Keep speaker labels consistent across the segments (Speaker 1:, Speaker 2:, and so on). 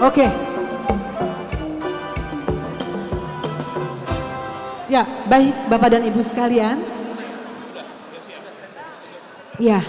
Speaker 1: Oke. Ya, baik Bapak dan Ibu sekalian. Ya,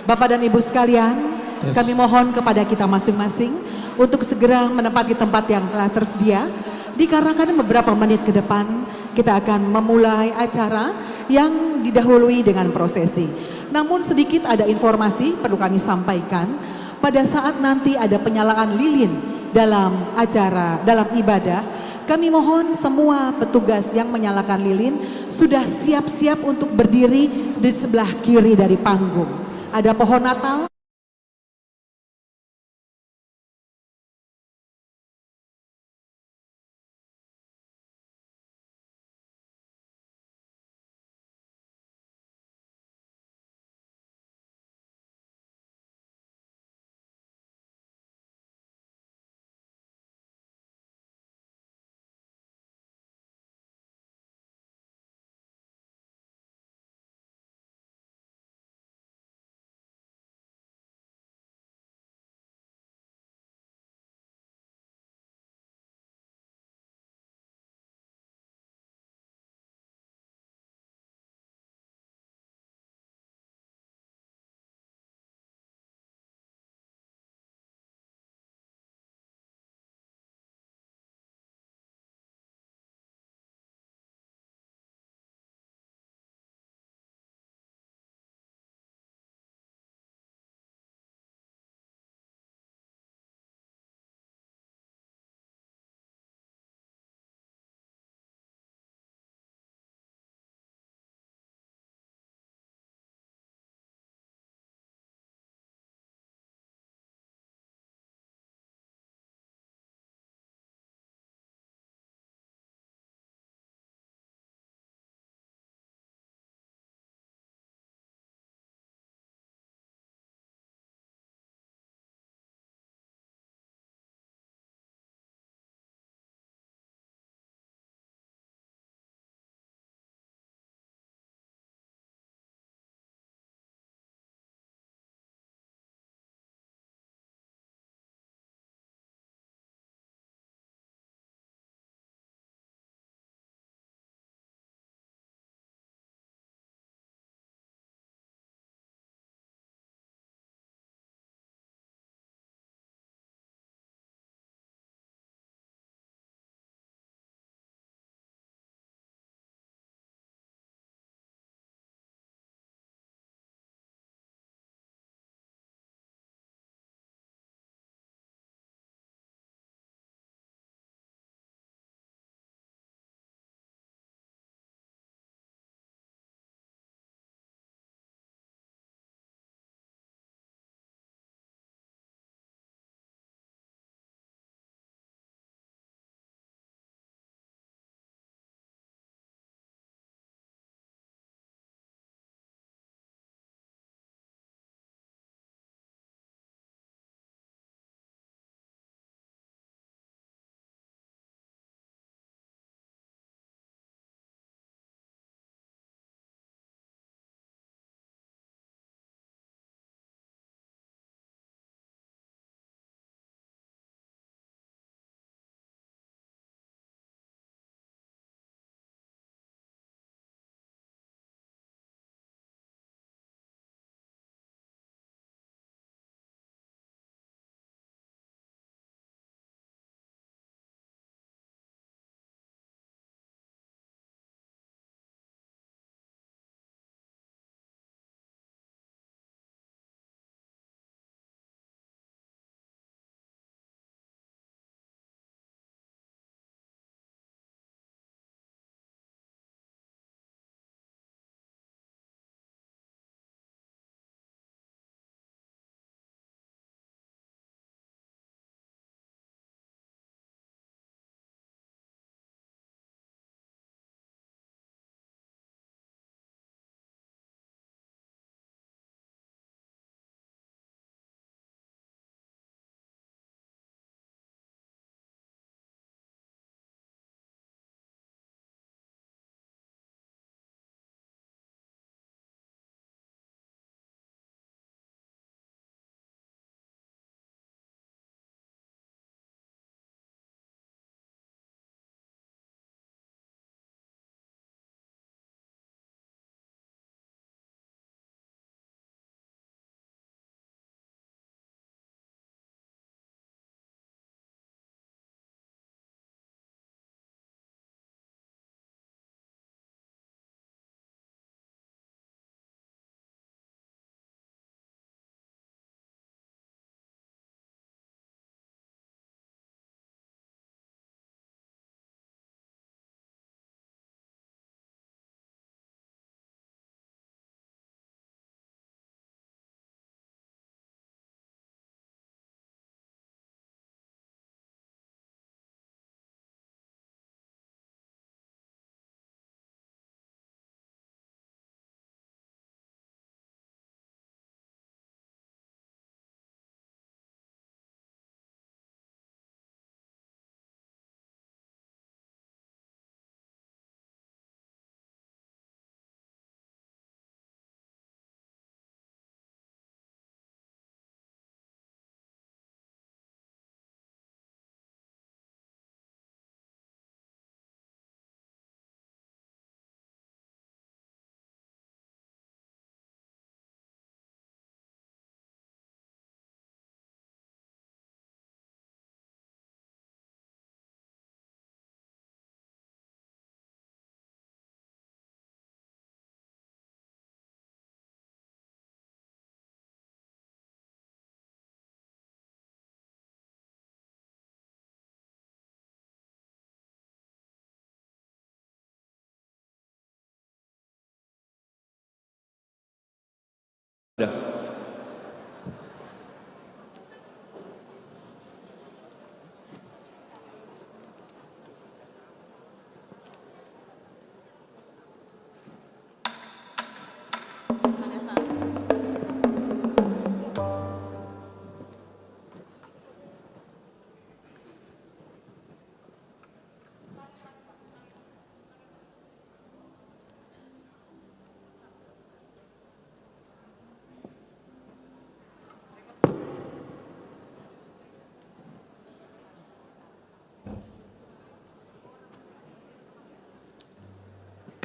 Speaker 1: Bapak dan Ibu sekalian, kami mohon kepada kita masing-masing untuk segera menempati tempat yang telah tersedia. Dikarenakan beberapa menit ke depan kita akan memulai acara yang didahului dengan prosesi. Namun sedikit ada informasi perlu kami sampaikan. Pada saat nanti ada penyalaan lilin dalam acara, dalam ibadah, kami mohon semua petugas yang menyalakan lilin sudah siap-siap untuk berdiri di sebelah kiri dari panggung. Ada pohon Natal.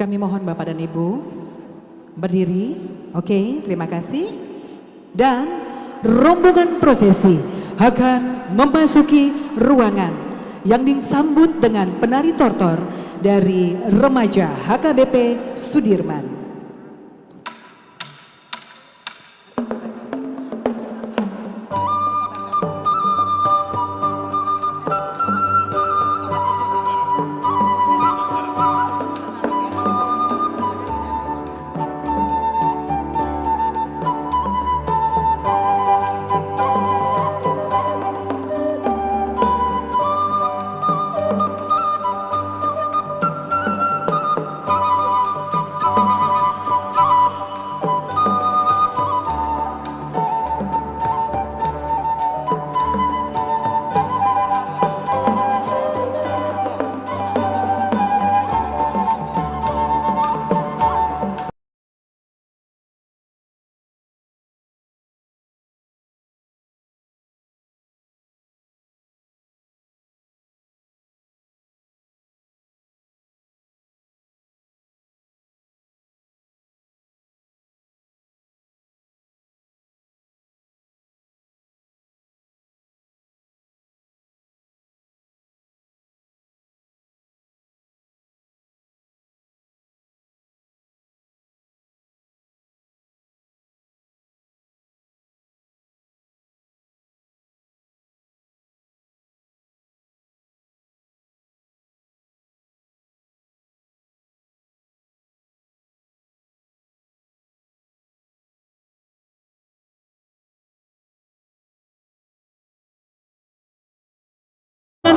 Speaker 1: Kami mohon Bapak dan Ibu berdiri. Oke, terima kasih. Dan rombongan prosesi akan memasuki ruangan yang disambut dengan penari tortor dari remaja HKBP Sudirman.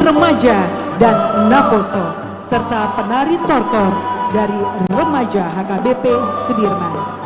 Speaker 1: Remaja dan Naposo serta penari tortor dari remaja HKBP Sudirman.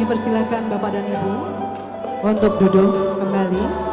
Speaker 1: Kami persilakan Bapak dan Ibu untuk duduk kembali.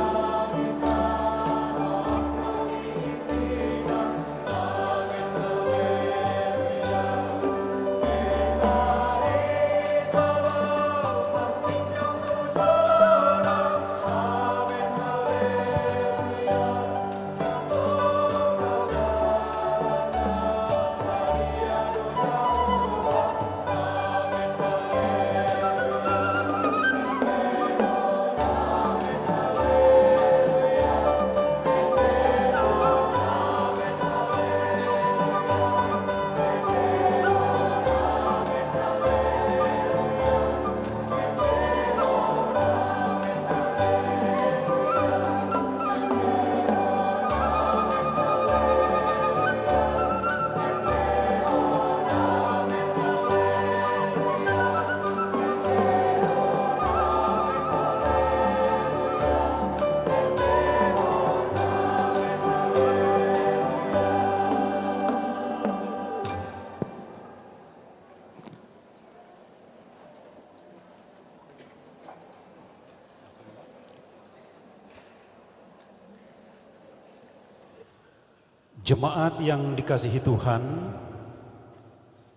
Speaker 2: Jemaat yang dikasihi Tuhan,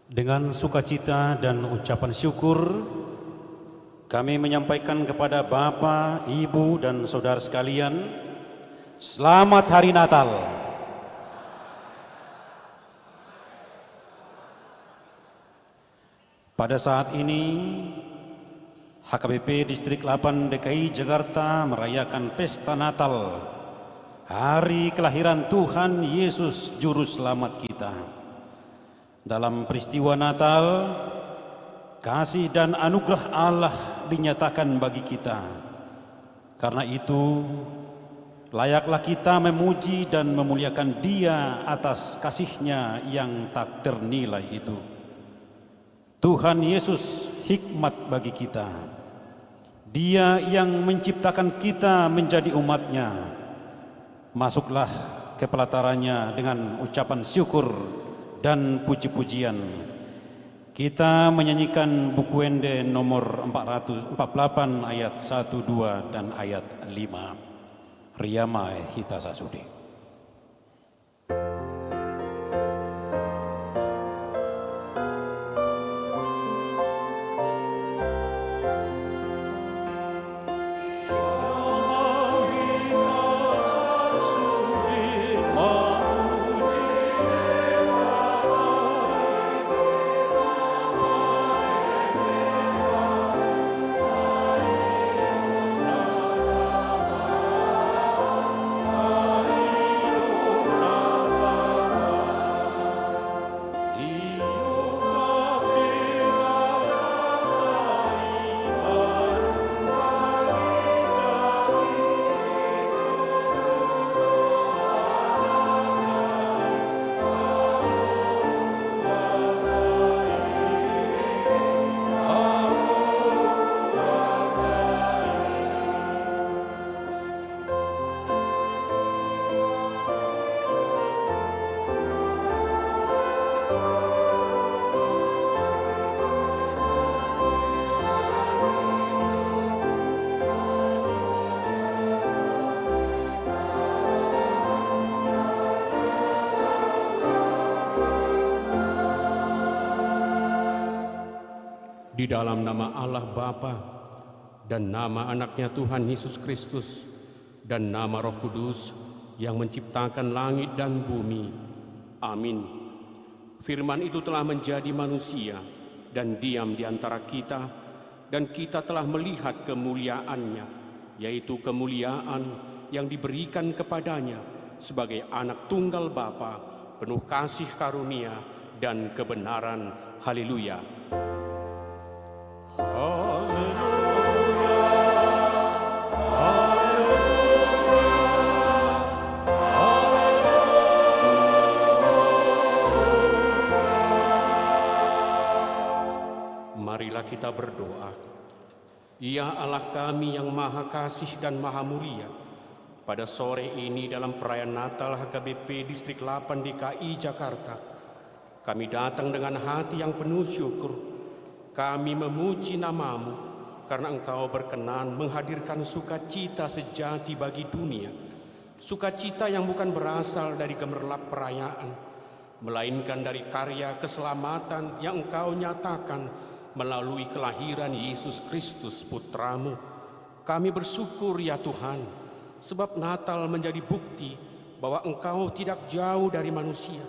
Speaker 2: dengan sukacita dan ucapan syukur, kami menyampaikan kepada Bapak, Ibu, dan Saudara sekalian, Selamat Hari Natal. Pada saat ini, HKBP Distrik 8 DKI Jakarta merayakan Pesta Natal, Hari kelahiran Tuhan Yesus Juru Selamat kita. Dalam peristiwa Natal, kasih dan anugerah Allah dinyatakan bagi kita. Karena itu, layaklah kita memuji dan memuliakan Dia atas kasih-Nya yang tak ternilai itu. Tuhan Yesus hikmat bagi kita. Dia yang menciptakan kita menjadi umat-Nya. Masuklah ke pelatarannya dengan ucapan syukur dan puji-pujian. Kita menyanyikan buku Wende nomor 448 ayat 1, 2 dan ayat 5. Riyamae Hita Sasude.
Speaker 3: Di dalam nama Allah Bapa dan nama anaknya Tuhan Yesus Kristus dan nama Roh Kudus yang menciptakan langit dan bumi. Amin. Firman itu telah menjadi manusia dan diam di antara kita, dan kita telah melihat kemuliaannya, yaitu kemuliaan yang diberikan kepadanya sebagai anak tunggal Bapa, penuh kasih karunia dan kebenaran. Haleluya. Marilah kita berdoa. Ya Allah kami yang maha kasih dan maha mulia, pada sore ini dalam perayaan Natal HKBP Distrik 8 DKI Jakarta, kami datang dengan hati yang penuh syukur. Kami memuji nama-Mu karena Engkau berkenan menghadirkan sukacita sejati bagi dunia. Sukacita yang bukan berasal dari gemerlap perayaan, melainkan dari karya keselamatan yang Engkau nyatakan melalui kelahiran Yesus Kristus Putramu. Kami bersyukur ya Tuhan, sebab Natal menjadi bukti bahwa Engkau tidak jauh dari manusia.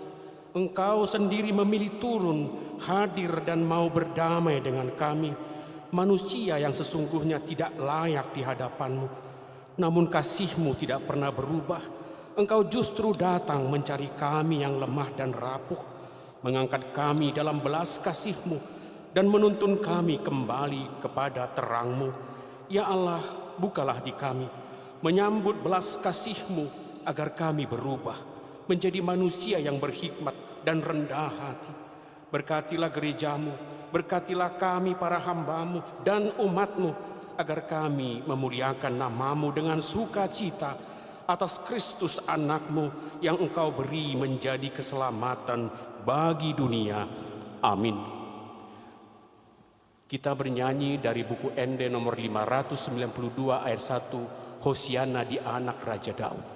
Speaker 3: Engkau sendiri memilih turun, hadir dan mau berdamai dengan kami, manusia yang sesungguhnya tidak layak di hadapan-Mu. Namun kasih-Mu tidak pernah berubah. Engkau justru datang mencari kami yang lemah dan rapuh, mengangkat kami dalam belas kasih-Mu, dan menuntun kami kembali kepada terang-Mu. Ya Allah, bukalah hati kami, menyambut belas kasih-Mu agar kami berubah, menjadi manusia yang berhikmat dan rendah hati. Berkatilah gereja-Mu, berkatilah kami para hamba-Mu dan umat-Mu, agar kami memuliakan nama-Mu dengan sukacita atas Kristus anak-Mu yang Engkau beri menjadi keselamatan bagi dunia. Amin. Kita bernyanyi dari buku Ende nomor 592 ayat 1, Hosiana di anak Raja Daud.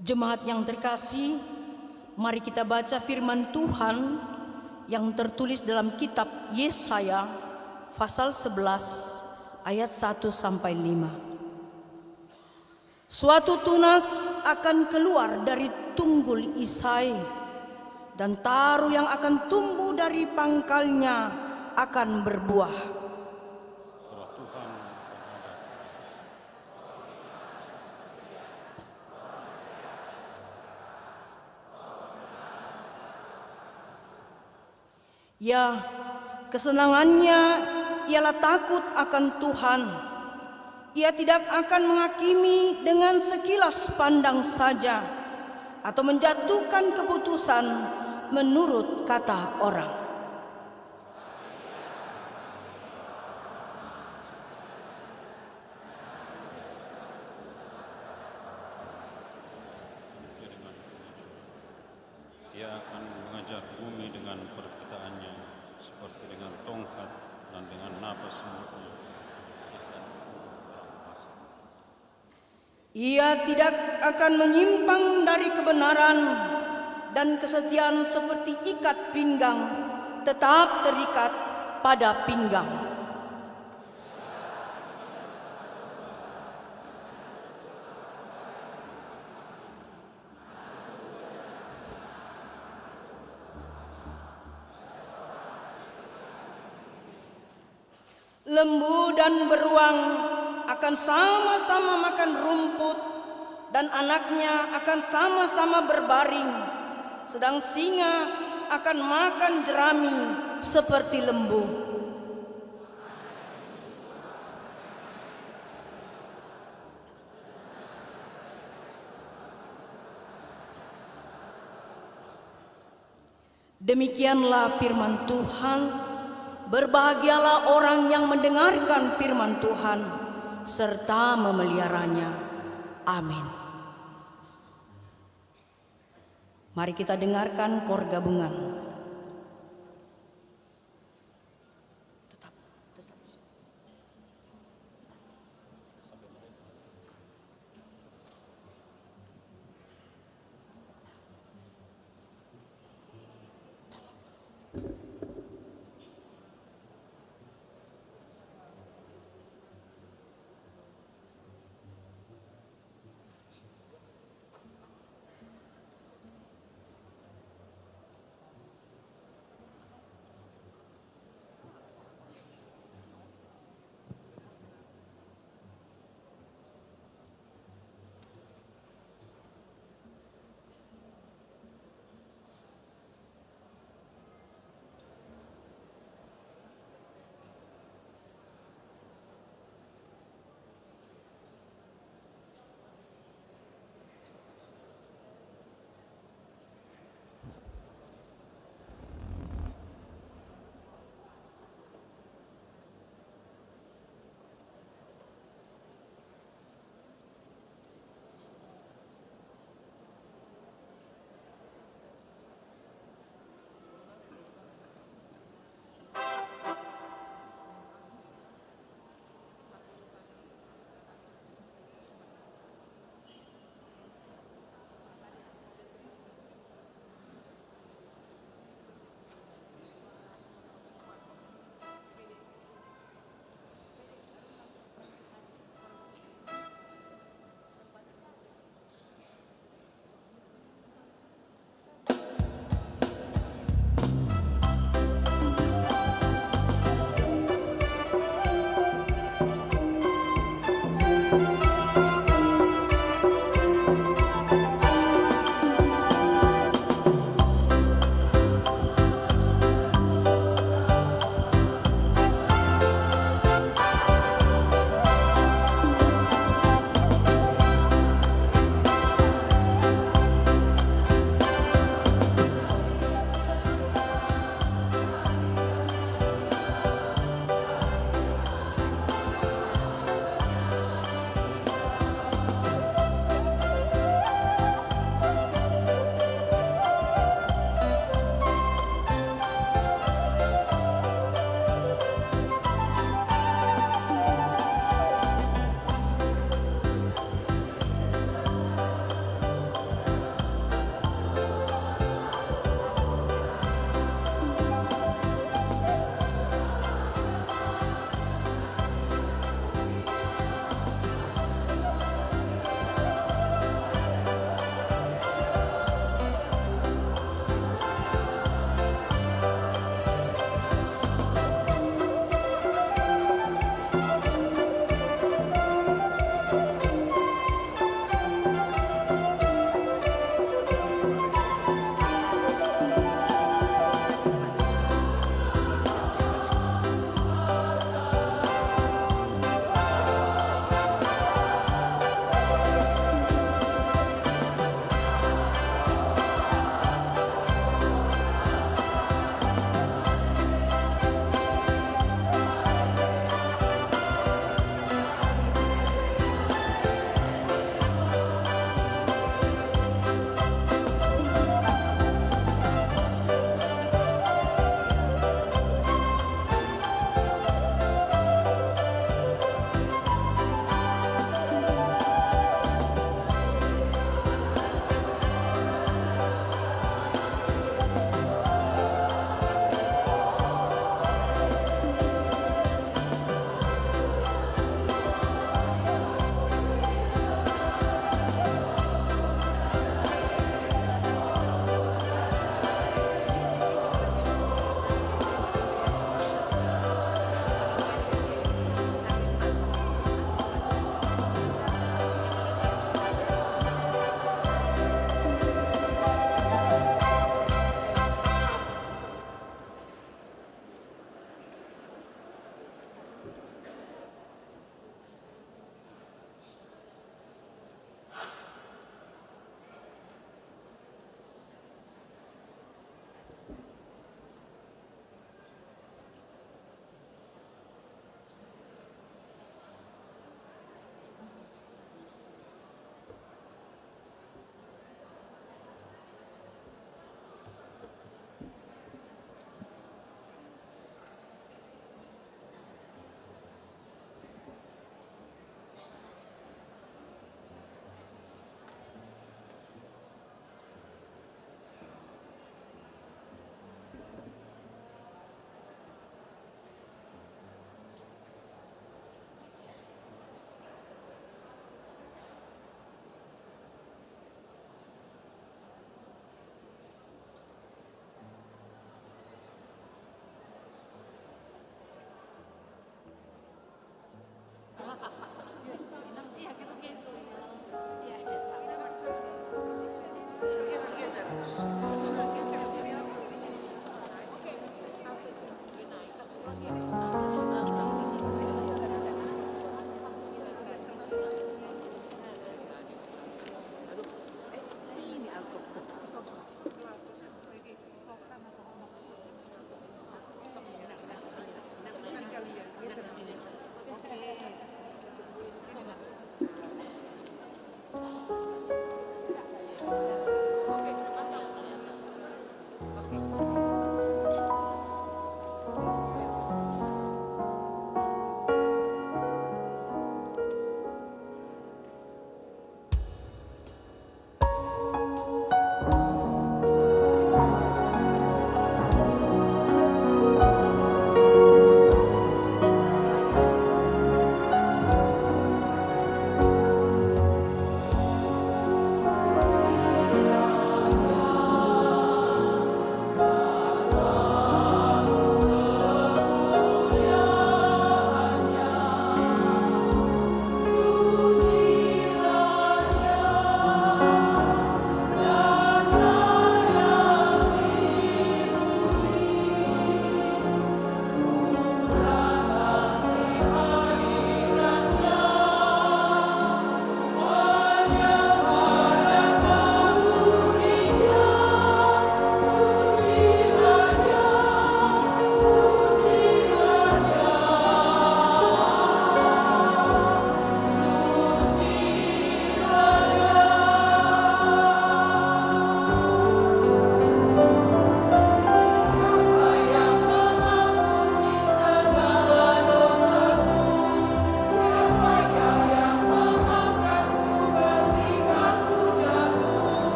Speaker 4: Jemaat yang terkasih, mari kita baca firman Tuhan yang tertulis dalam kitab Yesaya pasal 11 ayat 1-5. Suatu tunas akan keluar dari tunggul Isai, dan taru yang akan tumbuh dari pangkalnya akan berbuah. Ya, kesenangannya ialah takut akan Tuhan. Ia tidak akan menghakimi dengan sekilas pandang saja, atau menjatuhkan keputusan menurut kata orang.
Speaker 2: Ia akan mengajar bumi dengan perkataannya, seperti dengan tongkat dan dengan napas mulutnya.
Speaker 4: Ia tidak akan menyimpang dari kebenaran, dan kesetiaan seperti ikat pinggang tetap terikat pada pinggang. Lembu dan beruang akan sama-sama makan rumput, dan anaknya akan sama-sama berbaring, sedang singa akan makan jerami seperti lembu. Demikianlah firman Tuhan. Berbahagialah orang yang mendengarkan firman Tuhan serta memeliharanya. Amin. Mari kita dengarkan kor gabungan.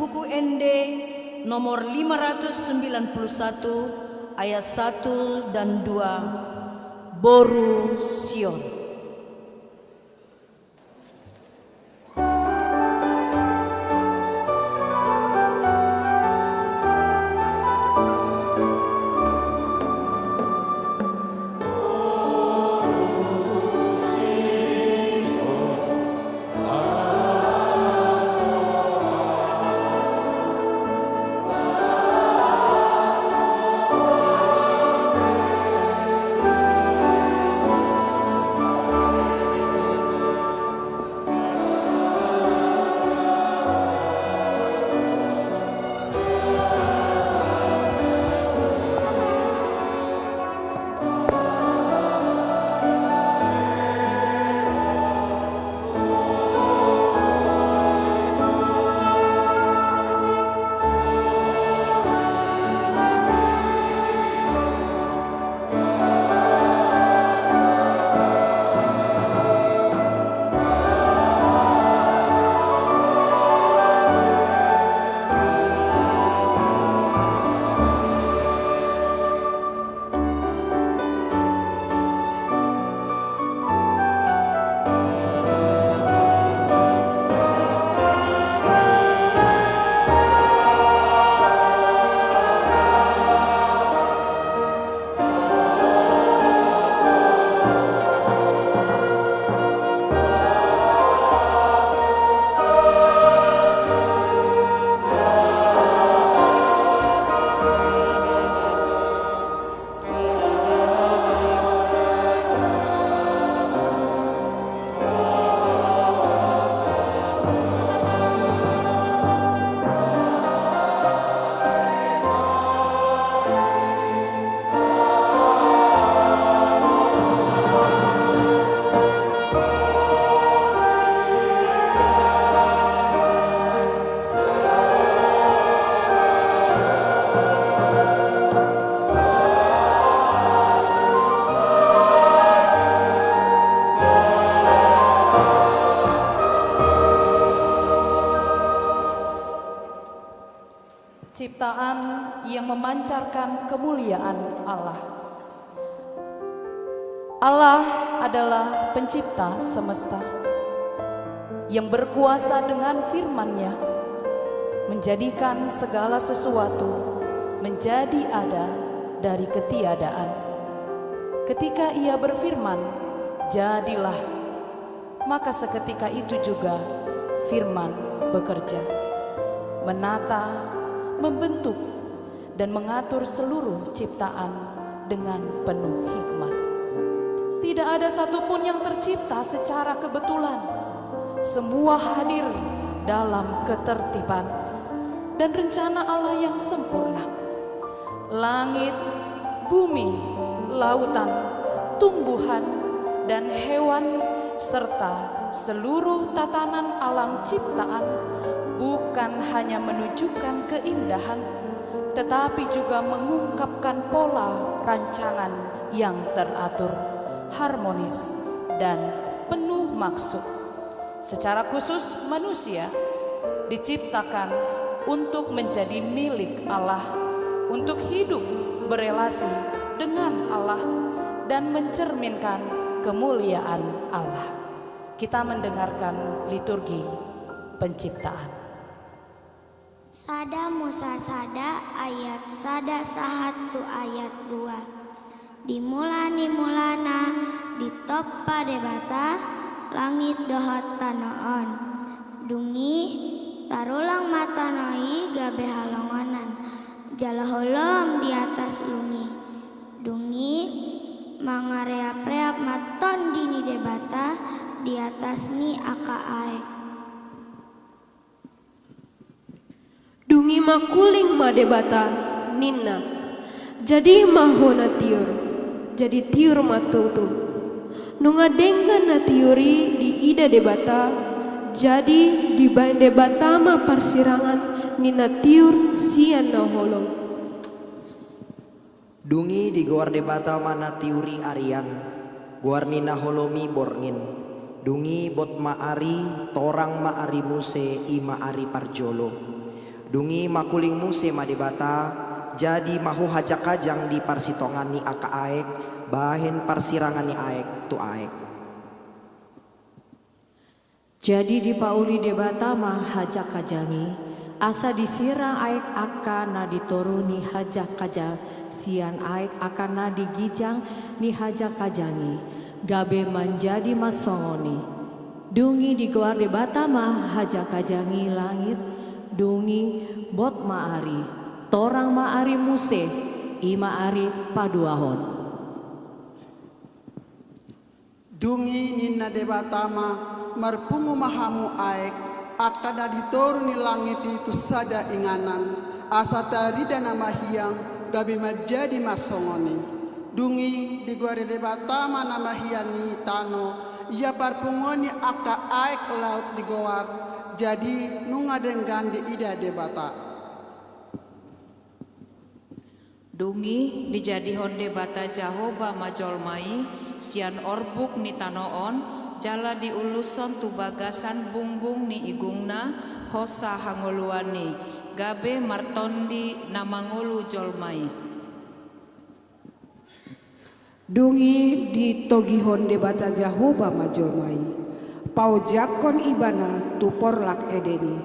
Speaker 4: buku ND nomor 591 ayat 1 dan 2, Boru Sion.
Speaker 5: Ciptaan yang memancarkan kemuliaan Allah. Allah adalah pencipta semesta yang berkuasa dengan firman-Nya menjadikan segala sesuatu menjadi ada dari ketiadaan. Ketika Ia berfirman, jadilah, maka seketika itu juga firman bekerja, menata, membentuk dan mengatur seluruh ciptaan dengan penuh hikmat. Tidak ada satupun yang tercipta secara kebetulan. Semua hadir dalam ketertiban dan rencana Allah yang sempurna. Langit, bumi, lautan, tumbuhan dan hewan serta seluruh tatanan alam ciptaan bukan hanya menunjukkan keindahan, tetapi juga mengungkapkan pola rancangan yang teratur, harmonis, dan penuh maksud. Secara khusus manusia diciptakan untuk menjadi milik Allah, untuk hidup berelasi dengan Allah dan mencerminkan kemuliaan Allah. Kita mendengarkan liturgi penciptaan.
Speaker 6: Sada Musa sada ayat sada 1 ayat 2. Dimulana di topa debata langit dohot tanoon. Dungi tarulang mata noi gabe halongonan. Jalaholom di atas lungi. Dungi mangareap-reap maton dini debata di atas ni aka aek.
Speaker 7: Dungi makuling madebata ninna, jadi mahona tiur, jadi tiur matutu. Nunga denggan na tiuri di ida debata, jadi di bain debata ma persirangan nina tiur sian na holong.
Speaker 8: Dungi di goar debata mana tiuri arian, goar nina holomi borngin. Dungi bot maari, torang maari muse i maari parjolo. Dungi makuling muse madebata, jadi mahu hajak kajang di parsitongan ni aka aek, bahen parsirangan ni aek tu aek.
Speaker 9: Jadi di pauli debata mah hajak kajangi, asa disirang aek akana ditoruni hajak kaja, sian aek akana digijang ni hajak kajangi, gabe menjadi masongoni. Dungi di goar debata mah hajak kajangi langit, dungi bot maari, torang maari muse, ima ari paduahon.
Speaker 10: Dungi nina debatama marpungu mahamu aek, akada ditoru ni langit itu sada inganan, asa tarida nama hiang gabi menjadi masongoni. Dungi di guare debatama nama hiangi tano, ia parpungoni aka aek laut di goar, jadi nunga denggan di ida debata.
Speaker 11: Dungi dijadi honde bata Jahoba majolmai, sian orbuk ni tanoon, jala diuluson tu bagasan bungbung ni igungna, hosa hangoluani, gabe martondi namangulu jolmai.
Speaker 12: Dungi di togi honde bata Jahoba majolmai, pau jakon ibana tu porlak edeni,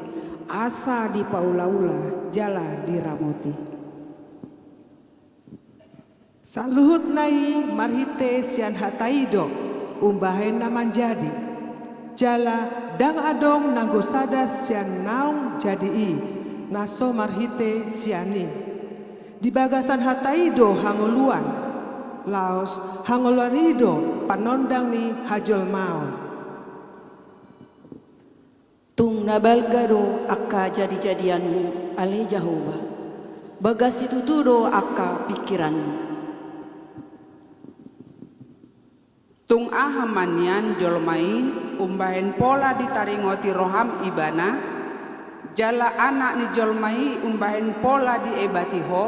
Speaker 12: asa di paula-ula jala diramoti.
Speaker 13: Saluhut nai marhite sian hataido umbahen naman jadi jala dang adong nagosada sian naung jadi i naso marhite siani di bagasan hataido hangoluan laos hangoluanido panondang ni hajol maon.
Speaker 14: Tung nabalgado akka jadi-jadianmu ale Jahoba, bagas dituturo akka pikiranmu.
Speaker 15: Tung ahamanian jolmai umbahen pola ditaringoti roham ibana, jala anak ni jolmai umbahen pola di ebatiho.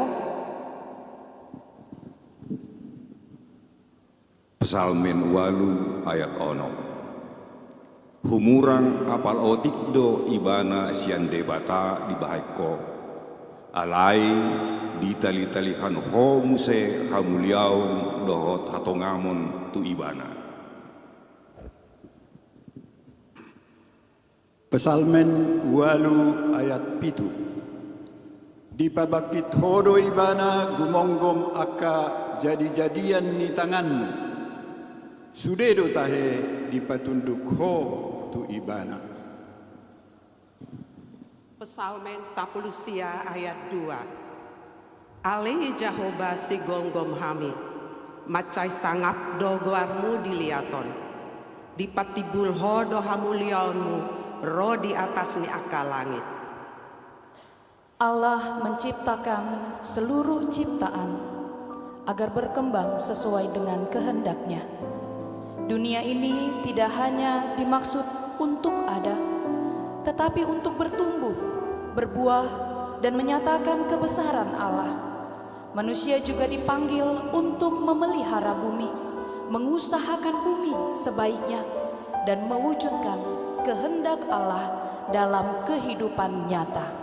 Speaker 16: Psalmen walu ayat ono. Humurang apal otikdo ibana sian debata di bahaiko. Alai ditali-talihan ho muse hamuliau dohot hatongamon tu ibana.
Speaker 17: Psalmen walu ayat pitu. Dipabakit hodo ibana gumonggom aka jadi-jadian ni tanganmu. Sudedo tahe dipatunduk ho tu ibana.
Speaker 18: Psalmen 10 ayat 2. Ale Jahoba si gonggom hami, macai sangap dogoarmu diliaton, dipatibul hodo hamuliaonmu, roh di atas ni akal langit.
Speaker 5: Allah menciptakan seluruh ciptaan agar berkembang sesuai dengan kehendaknya. Dunia ini tidak hanya dimaksud untuk ada, tetapi untuk bertumbuh, berbuah, dan menyatakan kebesaran Allah. Manusia juga dipanggil untuk memelihara bumi, mengusahakan bumi sebaiknya, dan mewujudkan kehendak Allah dalam kehidupan nyata.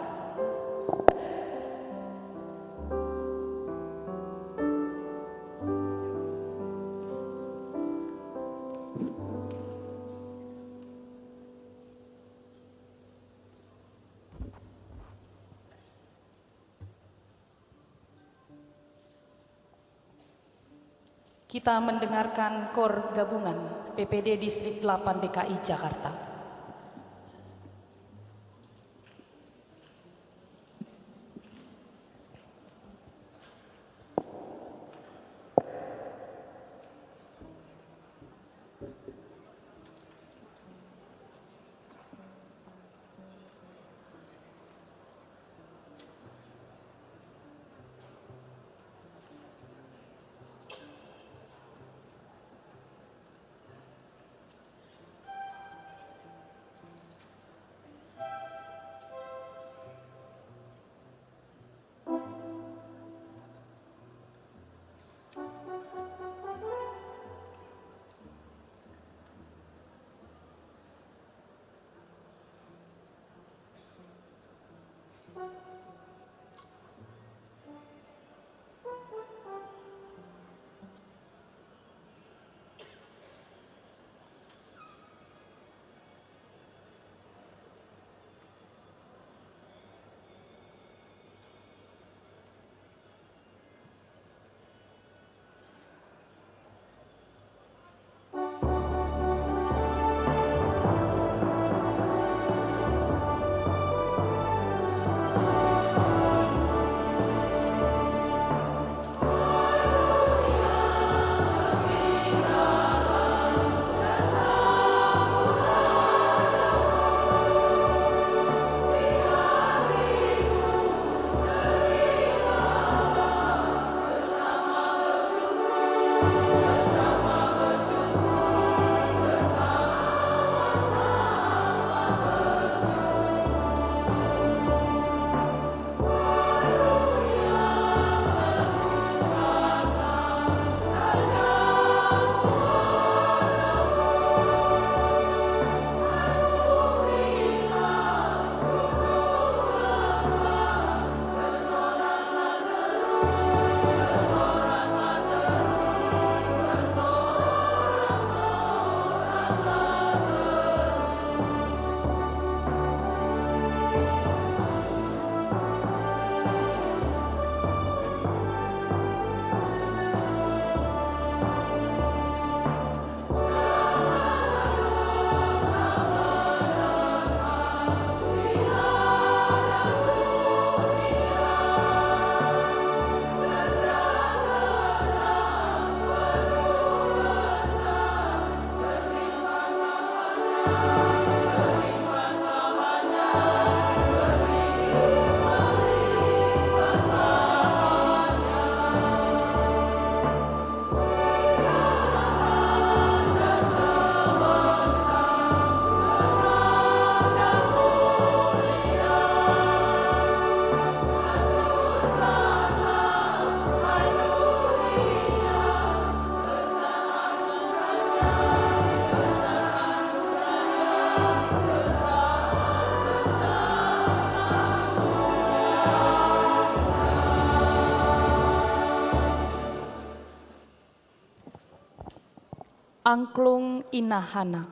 Speaker 5: Kita mendengarkan KOR Gabungan PPD Distrik 8 DKI Jakarta. Angklung Inahana.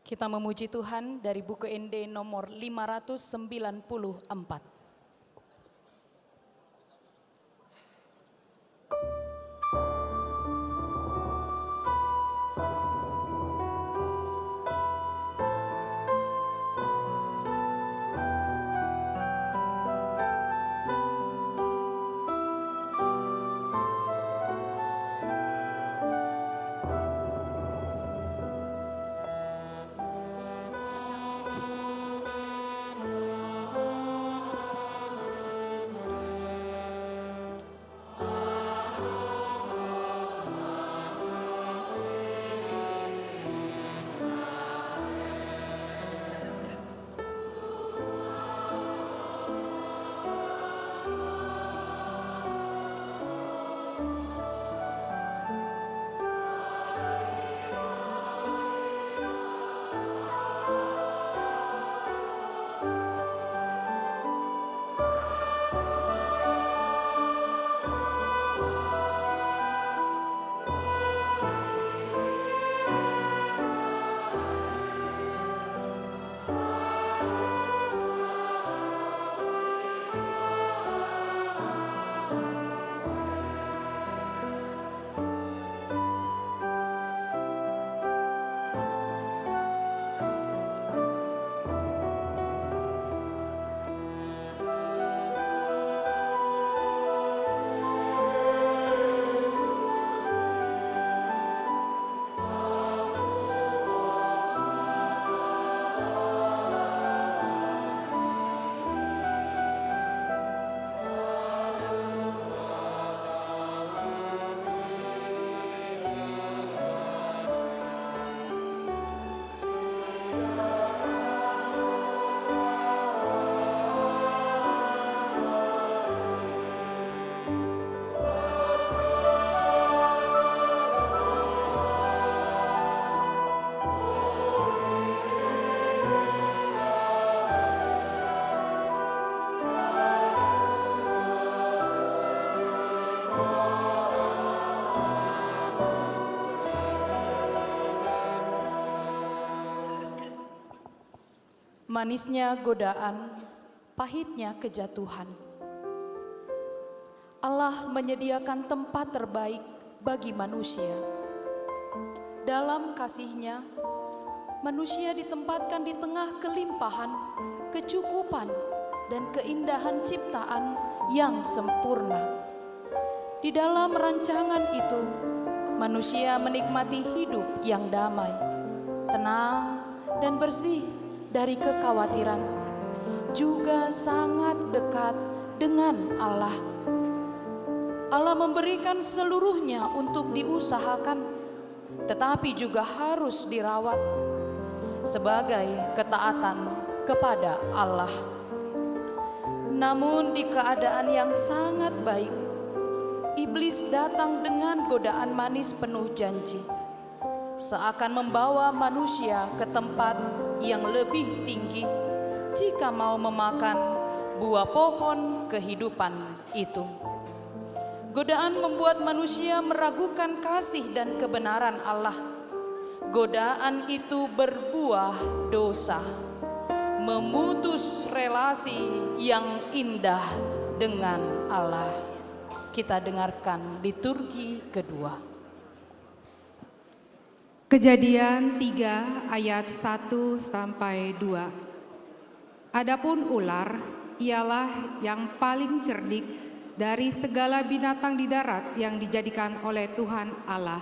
Speaker 5: Kita memuji Tuhan dari buku ND nomor 594. Manisnya godaan, pahitnya kejatuhan. Allah menyediakan tempat terbaik bagi manusia. Dalam kasih-Nya, manusia ditempatkan di tengah kelimpahan, kecukupan, dan keindahan ciptaan yang sempurna. Di dalam rancangan itu, manusia menikmati hidup yang damai, tenang, dan bersih dari kekhawatiran, juga sangat dekat dengan Allah. Allah memberikan seluruhnya untuk diusahakan, tetapi juga harus dirawat sebagai ketaatan kepada Allah. Namun di keadaan yang sangat baik, iblis datang dengan godaan manis penuh janji, seakan membawa manusia ke tempat yang lebih tinggi jika mau memakan buah pohon kehidupan itu. Godaan membuat manusia meragukan kasih dan kebenaran Allah. Godaan itu berbuah dosa, memutus relasi yang indah dengan Allah. Kita dengarkan liturgi kedua.
Speaker 19: Kejadian 3 ayat 1 sampai 2. Adapun ular ialah yang paling cerdik dari segala binatang di darat yang dijadikan oleh Tuhan Allah.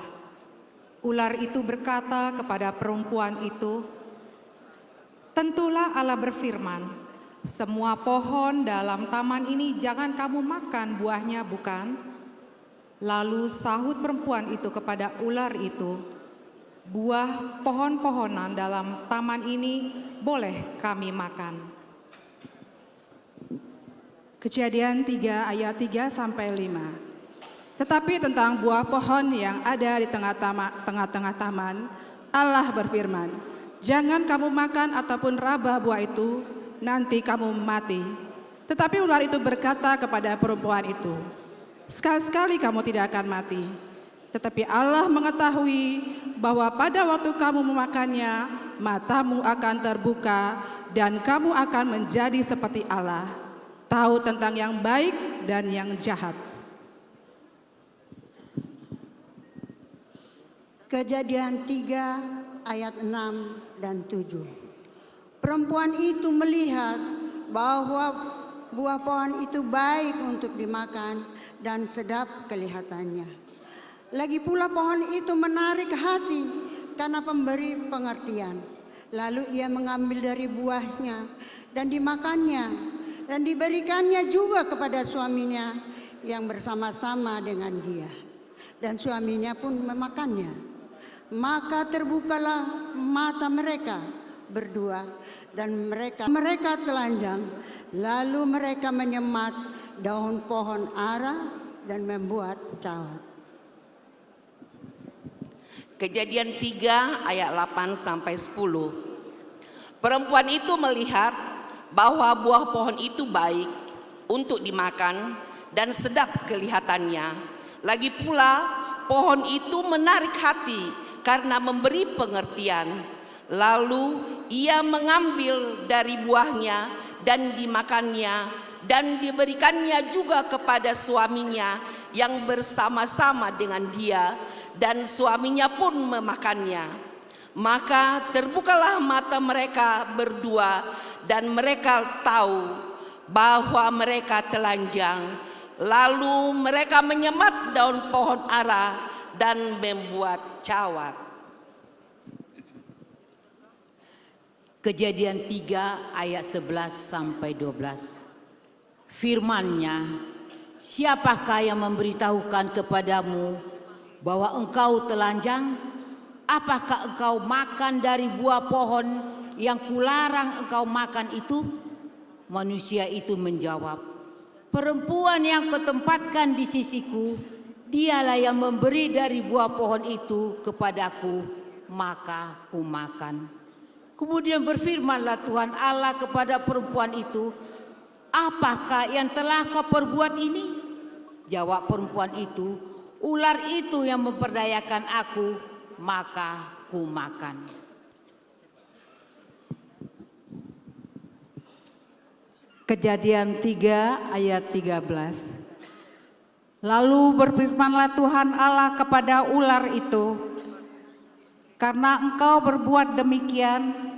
Speaker 19: Ular itu berkata kepada perempuan itu, "Tentulah Allah berfirman, semua pohon dalam taman ini jangan kamu makan buahnya, bukan?" Lalu sahut perempuan itu kepada ular itu, "Buah pohon-pohonan dalam taman ini boleh kami makan."
Speaker 20: Kejadian 3 ayat 3 sampai 5. Tetapi tentang buah pohon yang ada di tengah-tengah taman, Allah berfirman, "Jangan kamu makan ataupun raba buah itu, nanti kamu mati." Tetapi ular itu berkata kepada perempuan itu, "Sekali-sekali kamu tidak akan mati. Tetapi Allah mengetahui bahwa pada waktu kamu memakannya, matamu akan terbuka dan kamu akan menjadi seperti Allah, tahu tentang yang baik dan yang jahat.
Speaker 21: Kejadian 3 ayat 6 dan 7. Perempuan itu melihat bahwa buah pohon itu baik untuk dimakan dan sedap kelihatannya. Lagi pula pohon itu menarik hati karena pemberi pengertian. Lalu ia mengambil dari buahnya dan dimakannya dan diberikannya juga kepada suaminya yang bersama-sama dengan dia. Dan suaminya pun memakannya. Maka terbukalah mata mereka berdua dan mereka telanjang. Lalu mereka menyemat daun pohon ara dan membuat cawat.
Speaker 22: Kejadian 3 ayat 8 sampai 10. Perempuan itu melihat bahwa buah pohon itu baik untuk dimakan dan sedap kelihatannya. Lagi pula pohon itu menarik hati karena memberi pengertian. Lalu ia mengambil dari buahnya dan dimakannya dan diberikannya juga kepada suaminya yang bersama-sama dengan dia, dan suaminya pun memakannya. Maka terbukalah mata mereka berdua dan mereka tahu bahwa mereka telanjang. Lalu mereka menyemat daun pohon ara dan membuat cawat.
Speaker 23: Kejadian 3 ayat 11 sampai 12. Firman-Nya, siapakah yang memberitahukan kepadamu bahwa engkau telanjang? Apakah engkau makan dari buah pohon yang kularang engkau makan itu? Manusia itu menjawab, perempuan yang kutempatkan di sisiku, dialah yang memberi dari buah pohon itu kepadaku, maka ku makan. Kemudian berfirmanlah Tuhan Allah kepada perempuan itu, apakah yang telah kau perbuat ini? Jawab perempuan itu, ular itu yang memperdayakan aku, maka ku makan.
Speaker 24: Kejadian 3 ayat 13. Lalu berfirmanlah Tuhan Allah kepada ular itu, karena engkau berbuat demikian,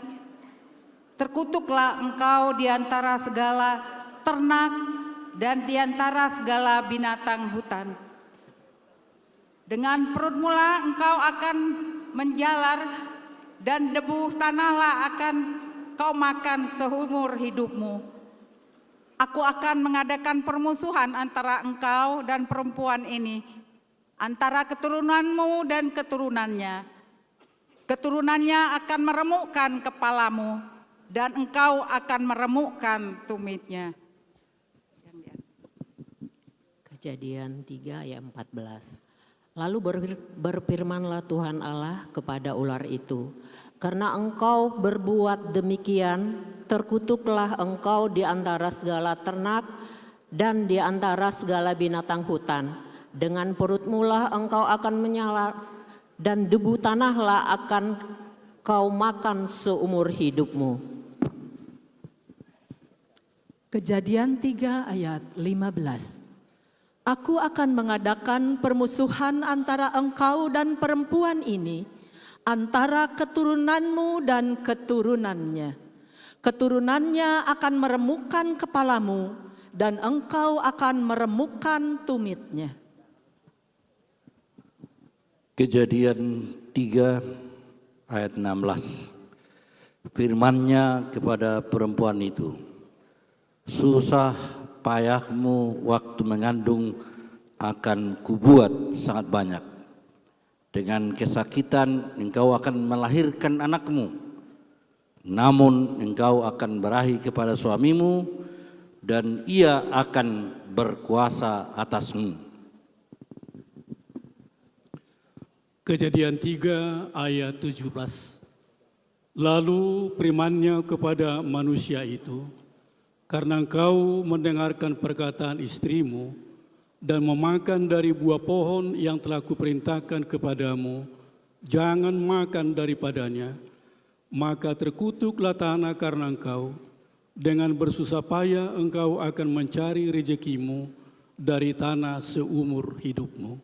Speaker 24: terkutuklah engkau di antara segala ternak dan di antara segala binatang hutan. Dengan perutmu lah engkau akan menjalar dan debu tanahlah akan kau makan seumur hidupmu. Aku akan mengadakan permusuhan antara engkau dan perempuan ini, antara keturunanmu dan keturunannya. Keturunannya akan meremukkan kepalamu dan engkau akan meremukkan tumitnya.
Speaker 9: Kejadian 3 ayat 14. Lalu berfirmanlah Tuhan Allah kepada ular itu, karena engkau berbuat demikian, terkutuklah engkau di antara segala ternak dan di antara segala binatang hutan. Dengan perutmu lah engkau akan menyala dan debu tanahlah akan kau makan seumur hidupmu.
Speaker 1: Kejadian 3 ayat 15. Aku akan mengadakan permusuhan antara engkau dan perempuan ini, antara keturunanmu dan keturunannya. Keturunannya akan meremukkan kepalamu dan engkau akan meremukkan tumitnya.
Speaker 25: Kejadian 3 ayat 16. Firman-Nya kepada perempuan itu, susah payahmu waktu mengandung akan kubuat sangat banyak. Dengan kesakitan engkau akan melahirkan anakmu. Namun engkau akan berahi kepada suamimu dan ia akan berkuasa atasmu.
Speaker 26: Kejadian 3 ayat 17. Lalu firman-Nya kepada manusia itu, karena engkau mendengarkan perkataan istrimu, dan memakan dari buah pohon yang telah kuperintahkan kepadamu, jangan makan daripadanya, maka terkutuklah tanah karena engkau. Dengan bersusah payah engkau akan mencari rezekimu dari tanah seumur hidupmu.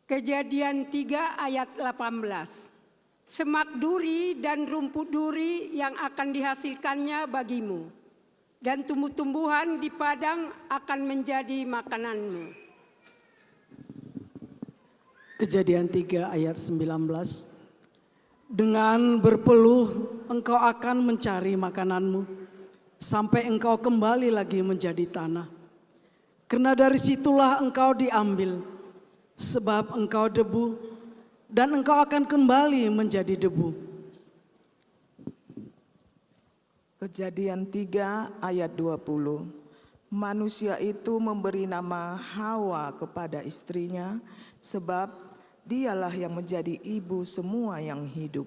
Speaker 12: Kejadian 3 ayat 18. Semak duri dan rumput duri yang akan dihasilkannya bagimu, dan tumbuh-tumbuhan di padang akan menjadi makananmu.
Speaker 2: Kejadian 3 ayat 19. Dengan berpeluh engkau akan mencari makananmu, sampai engkau kembali lagi menjadi tanah. Karena dari situlah engkau diambil, sebab engkau debu, dan engkau akan kembali menjadi debu.
Speaker 3: Kejadian 3 ayat 20. Manusia itu memberi nama Hawa kepada istrinya, sebab dialah yang menjadi ibu semua yang hidup.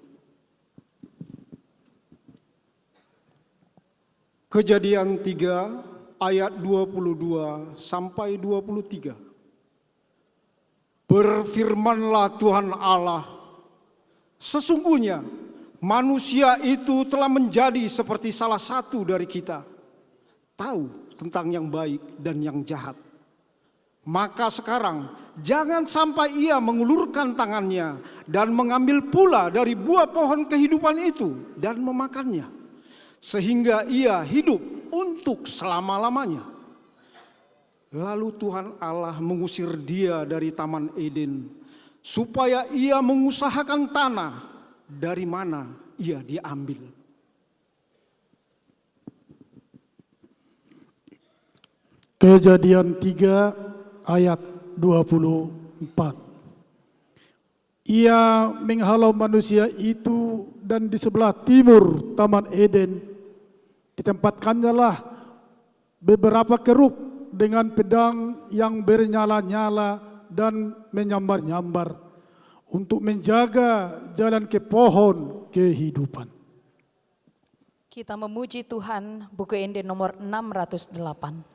Speaker 4: Kejadian 3 ayat 22 sampai 23. Berfirmanlah Tuhan Allah, sesungguhnya manusia itu telah menjadi seperti salah satu dari kita, tahu tentang yang baik dan yang jahat. Maka sekarang jangan sampai ia mengulurkan tangannya dan mengambil pula dari buah pohon kehidupan itu dan memakannya, sehingga ia hidup untuk selama-lamanya. Lalu Tuhan Allah mengusir dia dari Taman Eden, supaya ia mengusahakan tanah dari mana ia diambil.
Speaker 26: Kejadian 3 ayat 24. Ia menghalau manusia itu, dan di sebelah timur Taman Eden ditempatkannya beberapa kerub dengan pedang yang bernyala-nyala dan menyambar-nyambar untuk menjaga jalan ke pohon kehidupan.
Speaker 5: Kita memuji Tuhan, buku Ende nomor 608.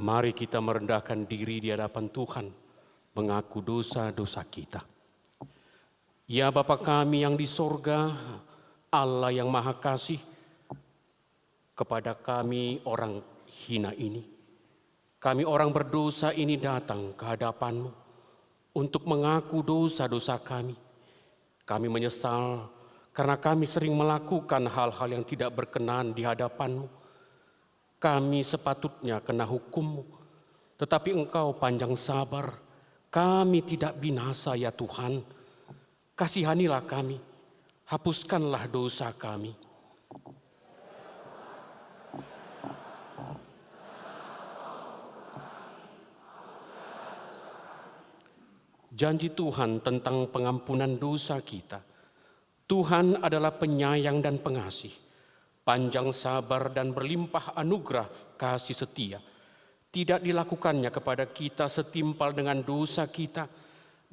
Speaker 6: Mari kita merendahkan diri di hadapan Tuhan, mengaku dosa-dosa kita. Ya Bapa kami yang di sorga, Allah yang Maha Kasih, kepada kami orang hina ini, kami orang berdosa ini datang ke hadapan-Mu untuk mengaku dosa-dosa kami. Kami menyesal karena kami sering melakukan hal-hal yang tidak berkenan di hadapan-Mu. Kami sepatutnya kena hukum-Mu, tetapi Engkau panjang sabar. Kami tidak binasa ya Tuhan. Kasihanilah kami, hapuskanlah dosa kami. Janji Tuhan tentang pengampunan dosa kita. Tuhan adalah penyayang dan pengasih, panjang sabar dan berlimpah anugerah kasih setia. Tidak dilakukannya kepada kita setimpal dengan dosa kita,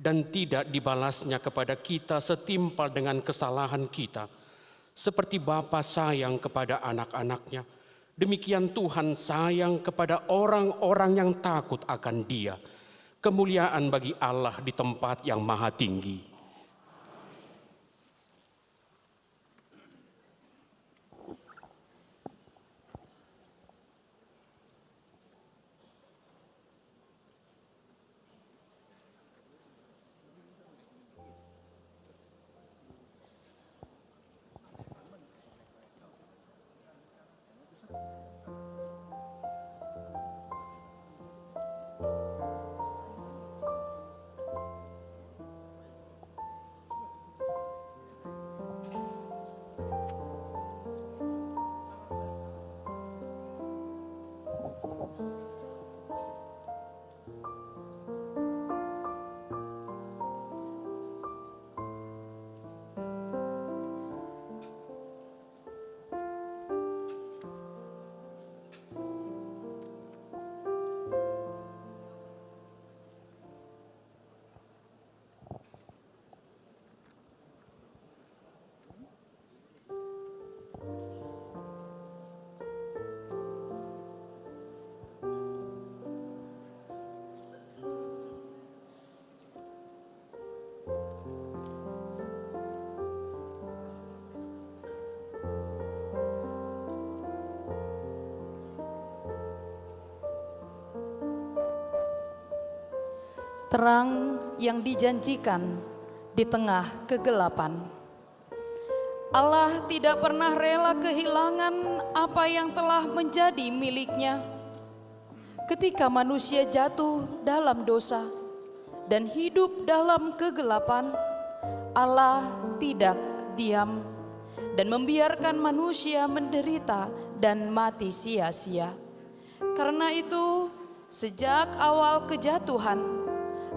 Speaker 6: dan tidak dibalasnya kepada kita setimpal dengan kesalahan kita. Seperti Bapa sayang kepada anak-anaknya, demikian Tuhan sayang kepada orang-orang yang takut akan Dia. Kemuliaan bagi Allah di tempat yang maha tinggi.
Speaker 5: Terang yang dijanjikan di tengah kegelapan. Allah tidak pernah rela kehilangan apa yang telah menjadi miliknya. Ketika manusia jatuh dalam dosa dan hidup dalam kegelapan, Allah tidak diam dan membiarkan manusia menderita dan mati sia-sia. Karena itu, sejak awal kejatuhan,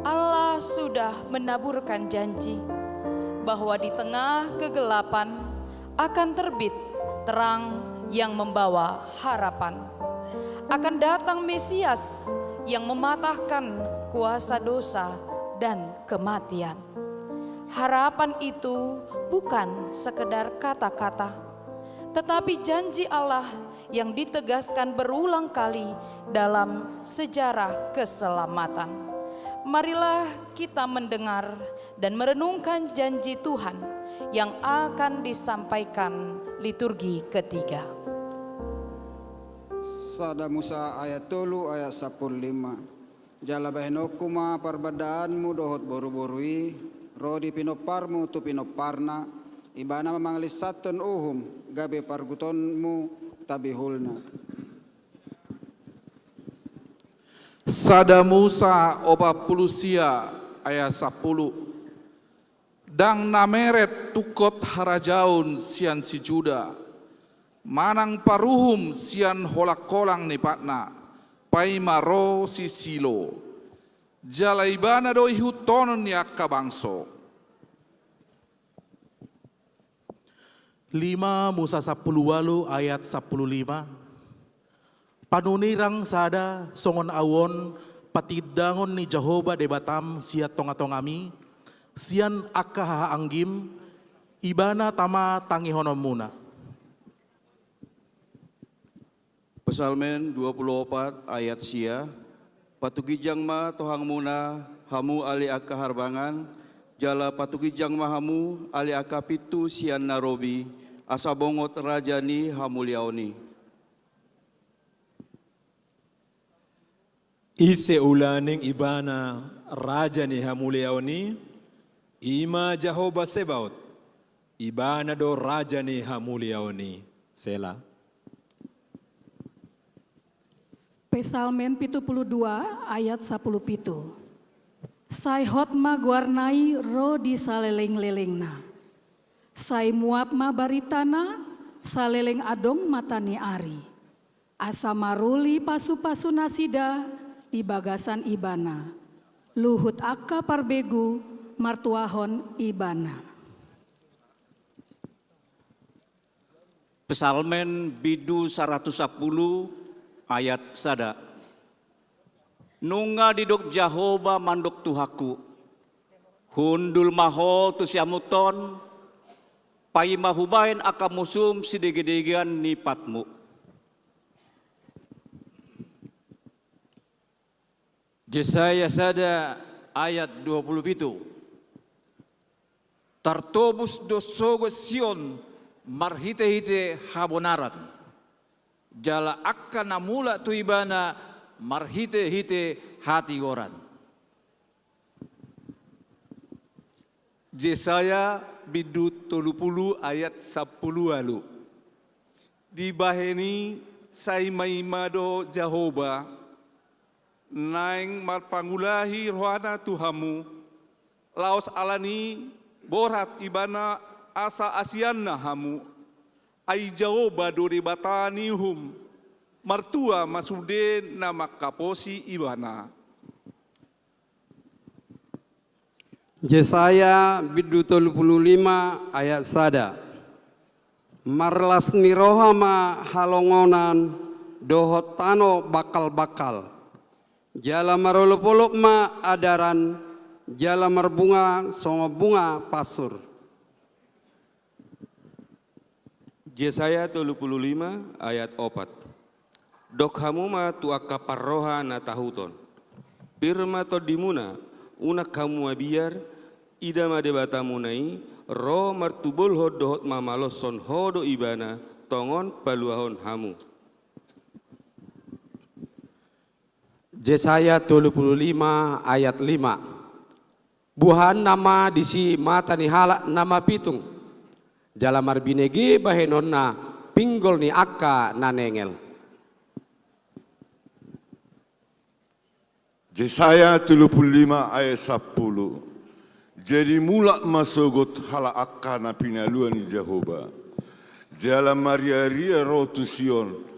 Speaker 5: Allah sudah menaburkan janji bahwa di tengah kegelapan akan terbit terang yang membawa harapan. Akan datang Mesias yang mematahkan kuasa dosa dan kematian. Harapan itu bukan sekedar kata-kata, tetapi janji Allah yang ditegaskan berulang kali dalam sejarah keselamatan. Marilah kita mendengar dan merenungkan janji Tuhan yang akan disampaikan liturgi ketiga.
Speaker 7: Sada Musa ayat 3 ayat 15. Jala bahenokuma perbadaanmu dohot boru-borui, rodi pinoparmu tu pinoparna, ibana memanglis satun uhum, gabe pargutonmu tabihulna.
Speaker 8: Sada Musa opa pulusia ayat 10. Dang nameret tukot harajaun sian si Juda, manang paruhum sian holak kolang nipatna, pai maro si Silo, jalaibana doi hutonon yakka bangso.
Speaker 10: 5 Musa 10 ayat 15. Panunirang sada songon awon patidangon ni Jehovah debatam siat tonga-tongami sian akka haanggim ibana tama tangihonom muna.
Speaker 11: Pesalmen 24 ayat sia, patugijang ma tohang muna hamu ali aka harbangan, jala patugijang ma hamu ali aka pitu sian narobi, asa bongot rajani hamuliaoni.
Speaker 13: Ise ulaning ibana rajani hamuliaoni, ima Jehovah Sebaot, ibana do rajani hamuliaoni. Sela.
Speaker 14: Pesalmen 72 ayat 10 pitu. Sai hot ma guarnai ro di saleleng-lelengna. Sai muap ma baritana saleleng adong matani ari. Asa maruli pasu-pasu nasida di bagasan ibana. Luhut aka parbegu martuahon ibana.
Speaker 15: Pesalmen bidu 110 ayat sada. Nunga didok Jehovah mandok tuhaku. Hundul maho tu siamuton. Pai mahubain aka musum sidege-degean nipatmu.
Speaker 16: Yesaya sada ayat 27. Tartobus dosogo Sion marhite-hite habonarat. Jala akka namula tu ibana marhite-hite hati goran.
Speaker 17: Yesaya bidu 30 ayat 10 alu. Dibaheni sai maimado Jehovah naing marpangulahi rohana Tuhamu laos alani borat ibana asa asianna hamu ai Jehovah dori batanihum martua masude nama kaposi ibana.
Speaker 27: Yesaya bidu 35 ayat sada. Marlas nirohama halongonan dohot tano bakal-bakal. Jala marolopolop ma adaran, jala marbunga songo bunga pasur.
Speaker 11: Yesaya 35 ayat 4. Dok hamu ma tuaka parroha na tahuton. Pirma to dimuna unak kamu abiar ida ma debatamu nai ro martubul hodohot mamaloson hodo ibana tongon paluahon hamu.
Speaker 28: Yesaya 35 ayat 5. Buhan nama disi mata ni halak nama pitung. Jalamar binegi bahenon na pinggol ni akka nanengel.
Speaker 29: Yesaya 35 ayat 10. Jadi mulak masogot hala akka na pinaluan ni Jehovah. Jala Maria ria rotu Sion.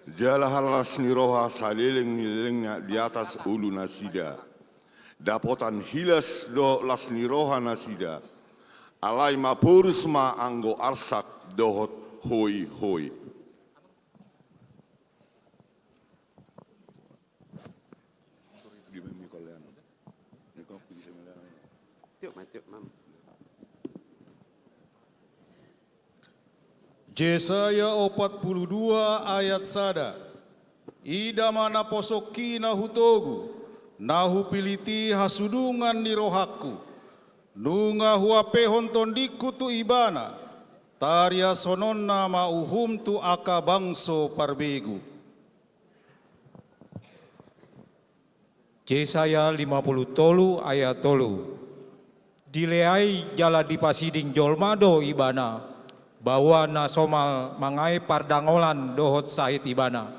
Speaker 29: Jala halas ni roha saleleng-lelengnya di atas ulu nasida. Dapotan hilas do las ni roha nasida. Alai mapurus ma anggo arsak dohot hoi-hoi.
Speaker 30: Yesaya 42 ayat sada. Ida mana posoki na hutogu, nahu piliti hasudungan ni rohaku. Nunga huape hontondiku tu ibana, taria sononna mauhum tu aka bangso parbegu.
Speaker 31: Yesaya 50 tolu ayat tolu. Dileai jala dipasiding jolmado ibana, bahwa na somal mangai pardangolan dohot sahit ibana.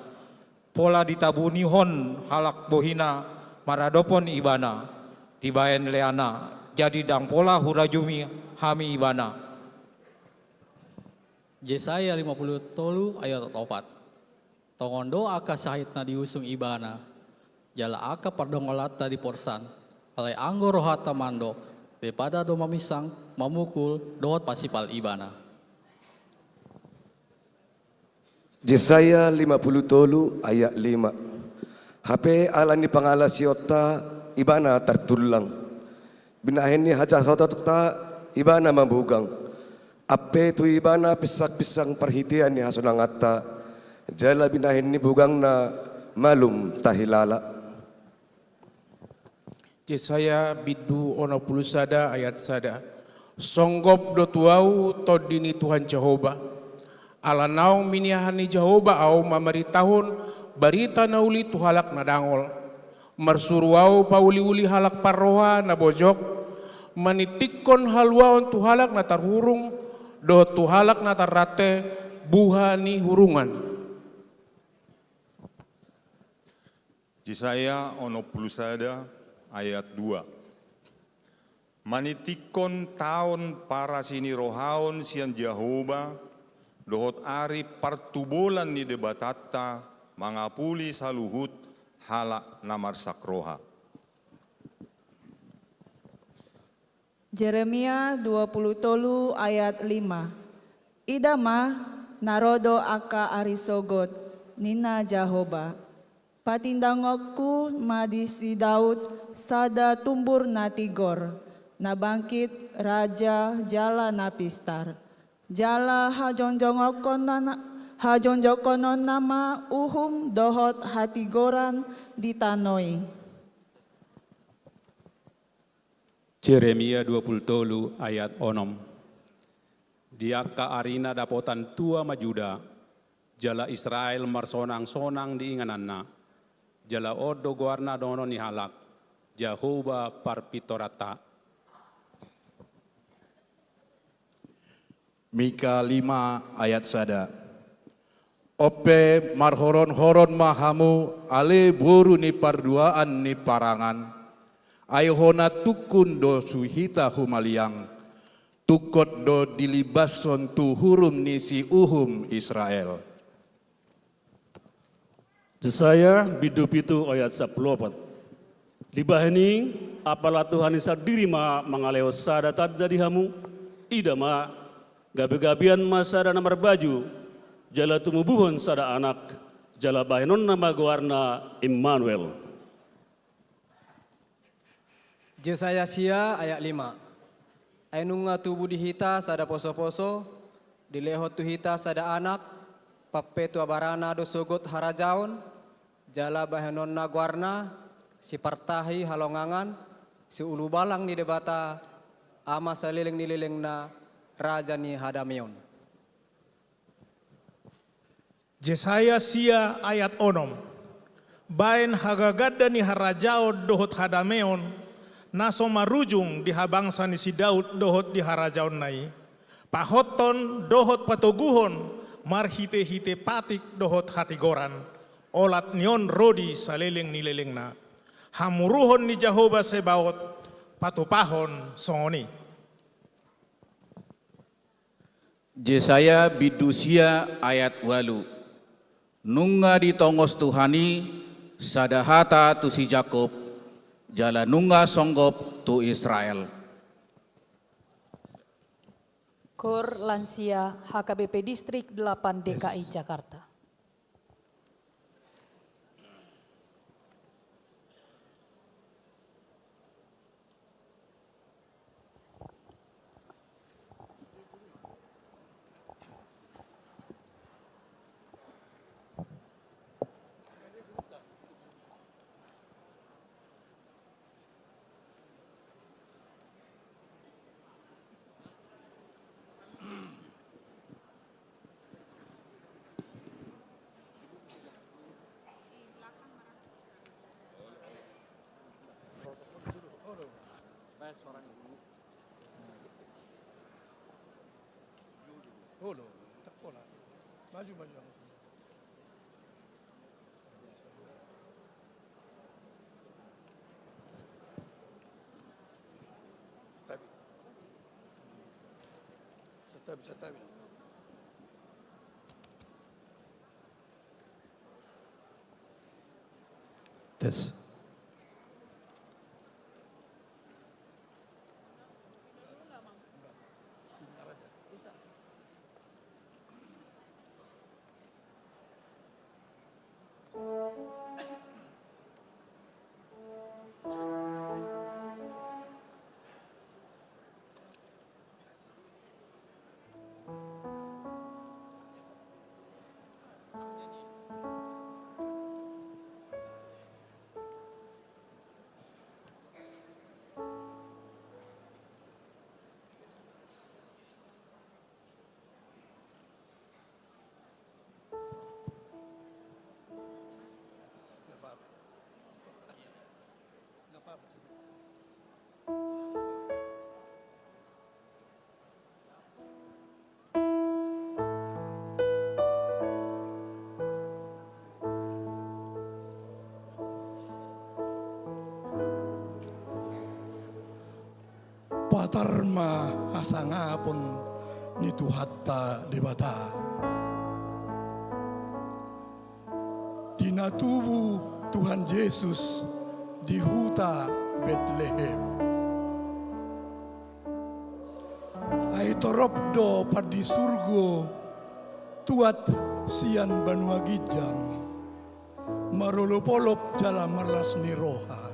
Speaker 31: Pola ditabuni hon halak bohina maradopon ibana. Tibaen leana jadi dang pola hurajumi hami ibana.
Speaker 32: Yesaya 50 tolu ayat 4. Tongondo aka sahit na diusung ibana. Jala aka pardongolat tadi porsan. Alai anggo rohata mando. Daripada do mamisang mamukul dohot pasipal ibana.
Speaker 33: Yesaya 50 tolu ayat 5. HP alani pangala siota ibana tertulang. Binaheni hajah hotota ibana mambugang. Ape tu ibana pisak-pisang perhitian ni hasunangata. Jala binahin ni bugang na malum tahilala.
Speaker 1: Yesaya bidu 60 sada ayat sada. Songgop do tuau todini Tuhan Jehovah. Alanau miniahani Jehovah au mameritahun barita nauli tuhalak nadangol. Marsuruau pauli-uli halak parroha na bojok. Manitikon halwaon tuhalak na tarhurung. Do tuhalak na tarrate buhani hurungan.
Speaker 30: Yesaya 60 sada ayat 2. Manitikon taon para sini rohaon sian Jehovah, dohot ari partubolan ni debatata, mangapuli saluhut hala namarsak roha.
Speaker 2: Jeremia 23 ayat 5. Idama narodo aka arisogot nina Jehovah. Patindangokku madisi Daud sada tumbur natigor, nabangkit raja jala napistar. Jala hajonjokonon nama uhum dohot hatigoran ditanoi.
Speaker 3: Jeremia 23 ayat 6. Diaka arina dapotan tua majuda, jala Israel marsonang-sonang diingananna. Jala odo guarna dono ni halak, Jehovah parpitorata.
Speaker 9: Mika 5 ayat sada. Ope marhoron-horon mahamu ale buru ni parduaan ni parangan. Ayohona tukun do suhita humaliang. Tukot do dilibason tu hurum ni si uhum Israel.
Speaker 26: Yesaya bidu pitu ayat 14. Dibahani apalah Tuhan isa diri mangaleo sada tad dari hamu idama gabi-gabian masada namar baju jala tumubuhon sada anak jala bahenon nama guarna Immanuel.
Speaker 12: Yesaya sia ayat 5. Ainunga tubuh dihita sada poso-poso dilehot tuhita sada anak pape tua barana do sogot harajaon jala bahenon nagwarna si partahi halongangan si ulu balang ni debata ama saliling nililing na raja ni Hadameon.
Speaker 30: Yesaya sia ayat 6. Bain hagagada ni harajao dohot Hadameon naso marujung di habangsa ni si Daud dohot di harajaon nai. Pahoton dohot patoguhon marhite-hite patik dohot hatigoran, olat nion rodi saleleng nilelengna, hamuruhon ni Jehovah Sebaot, patupahon songoni.
Speaker 16: Yesaya bidusia ayat 8. Nunga ditongos Tuhani, sadahata tu si Jakob, jala nunga songgop tu Israel.
Speaker 5: Kor Lansia HKBP Distrik 8 DKI Jakarta.
Speaker 9: Tes.
Speaker 4: Matarma hasangapon ni Tuhatta debata. Dinatubu Tuhan Yesus di huta Bethlehem. Ai toropdo padi surgo tuat sian banua gijang marolopolop jala marlas niroha.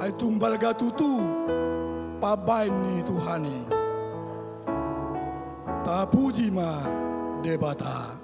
Speaker 4: Ai tumbal gatutu pabain ni Tuhani tapuji ma debata.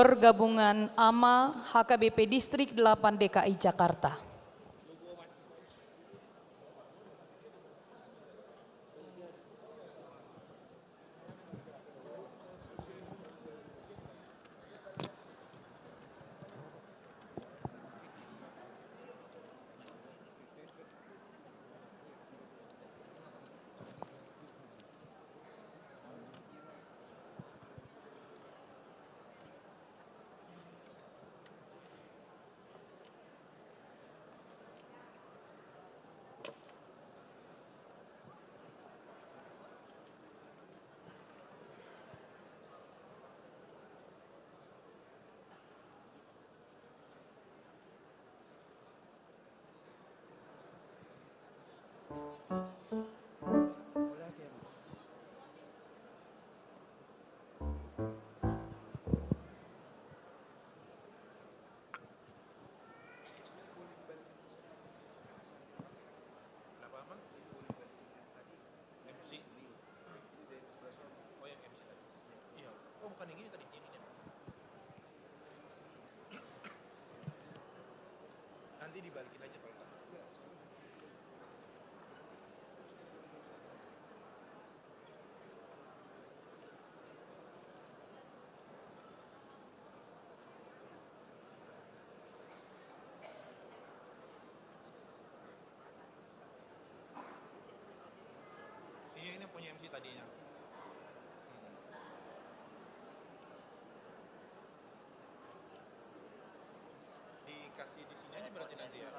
Speaker 5: Kor Gabungan AMA HKBP Distrik 8 DKI Jakarta.
Speaker 1: Nanti dibalikin aja kalau nggak. Ini punya MC tadinya. Dikasih di sini aja berarti nanti ya.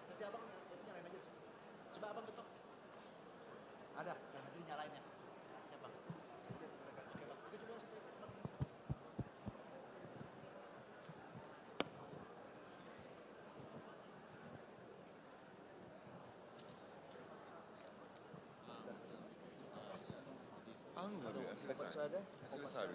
Speaker 6: Nanti abang nyalain aja. Coba abang ketok. Ada, nanti nyalain ya. Siapa? Itu coba.
Speaker 29: Selesai.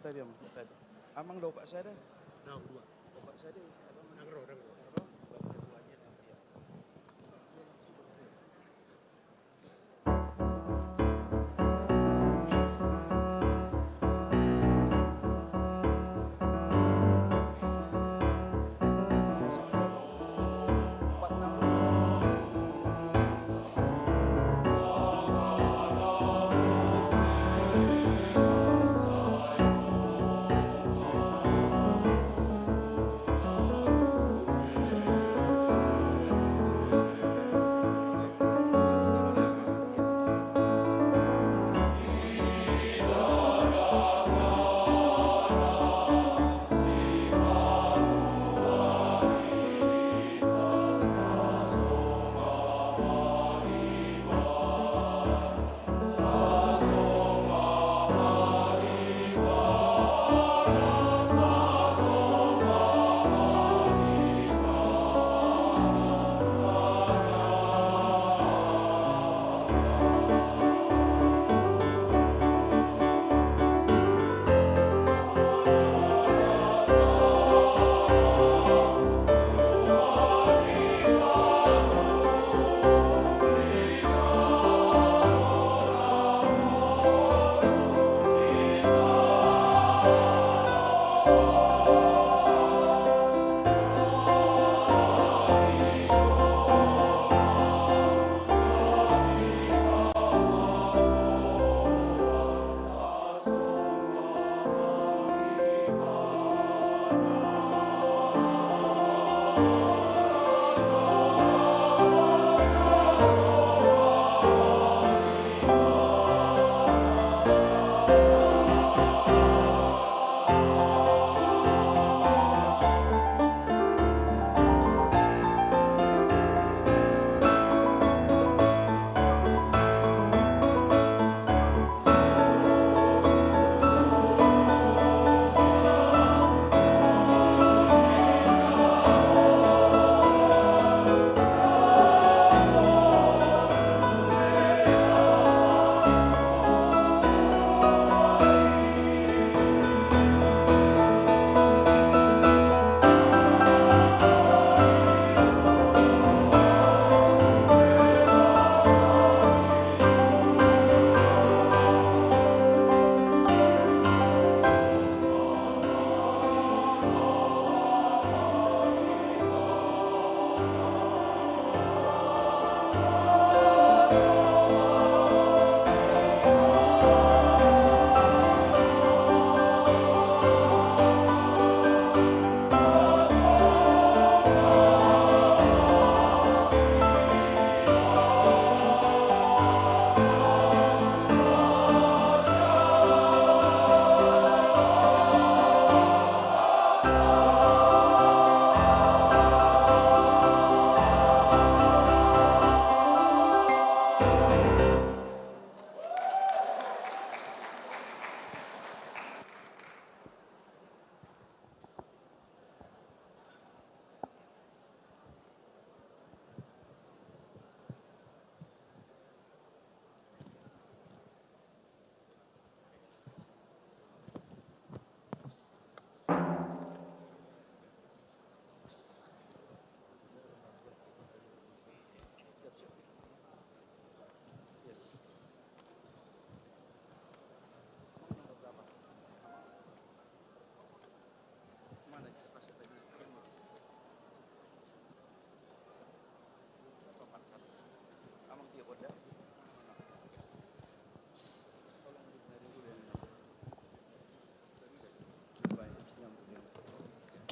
Speaker 6: Tetap. Amang do Pak Sada. Dah dua. Pak Sada. Abang nagro.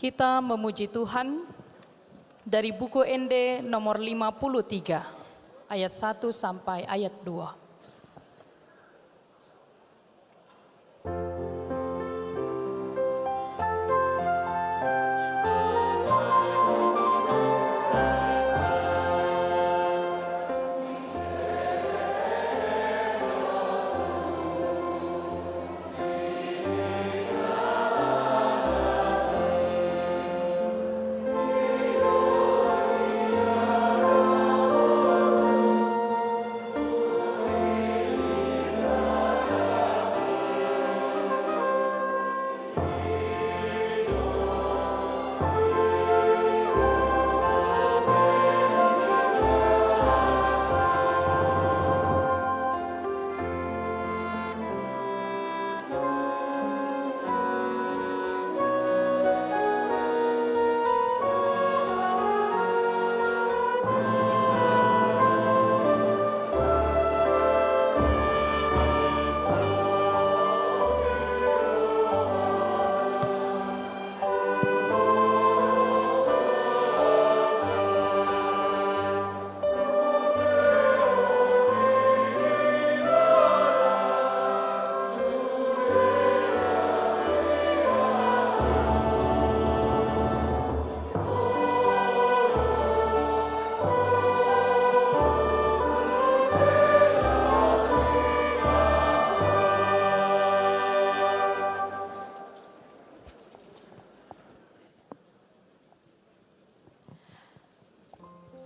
Speaker 5: Kita memuji Tuhan dari buku ND nomor 53 ayat 1 sampai ayat 2.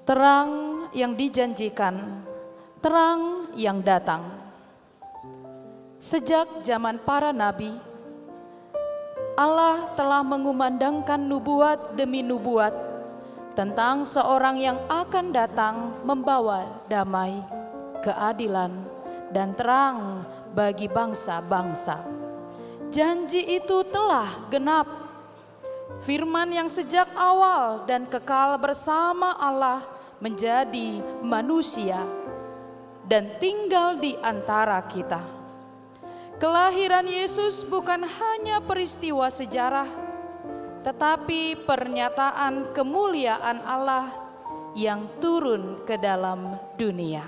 Speaker 5: Terang yang dijanjikan, terang yang datang. Sejak zaman para nabi, Allah telah mengumandangkan nubuat demi nubuat tentang seorang yang akan datang membawa damai, keadilan, dan terang bagi bangsa-bangsa. Janji itu telah genap. Firman yang sejak awal dan kekal bersama Allah menjadi manusia dan tinggal di antara kita. Kelahiran Yesus bukan hanya peristiwa sejarah, tetapi pernyataan kemuliaan Allah yang turun ke dalam dunia.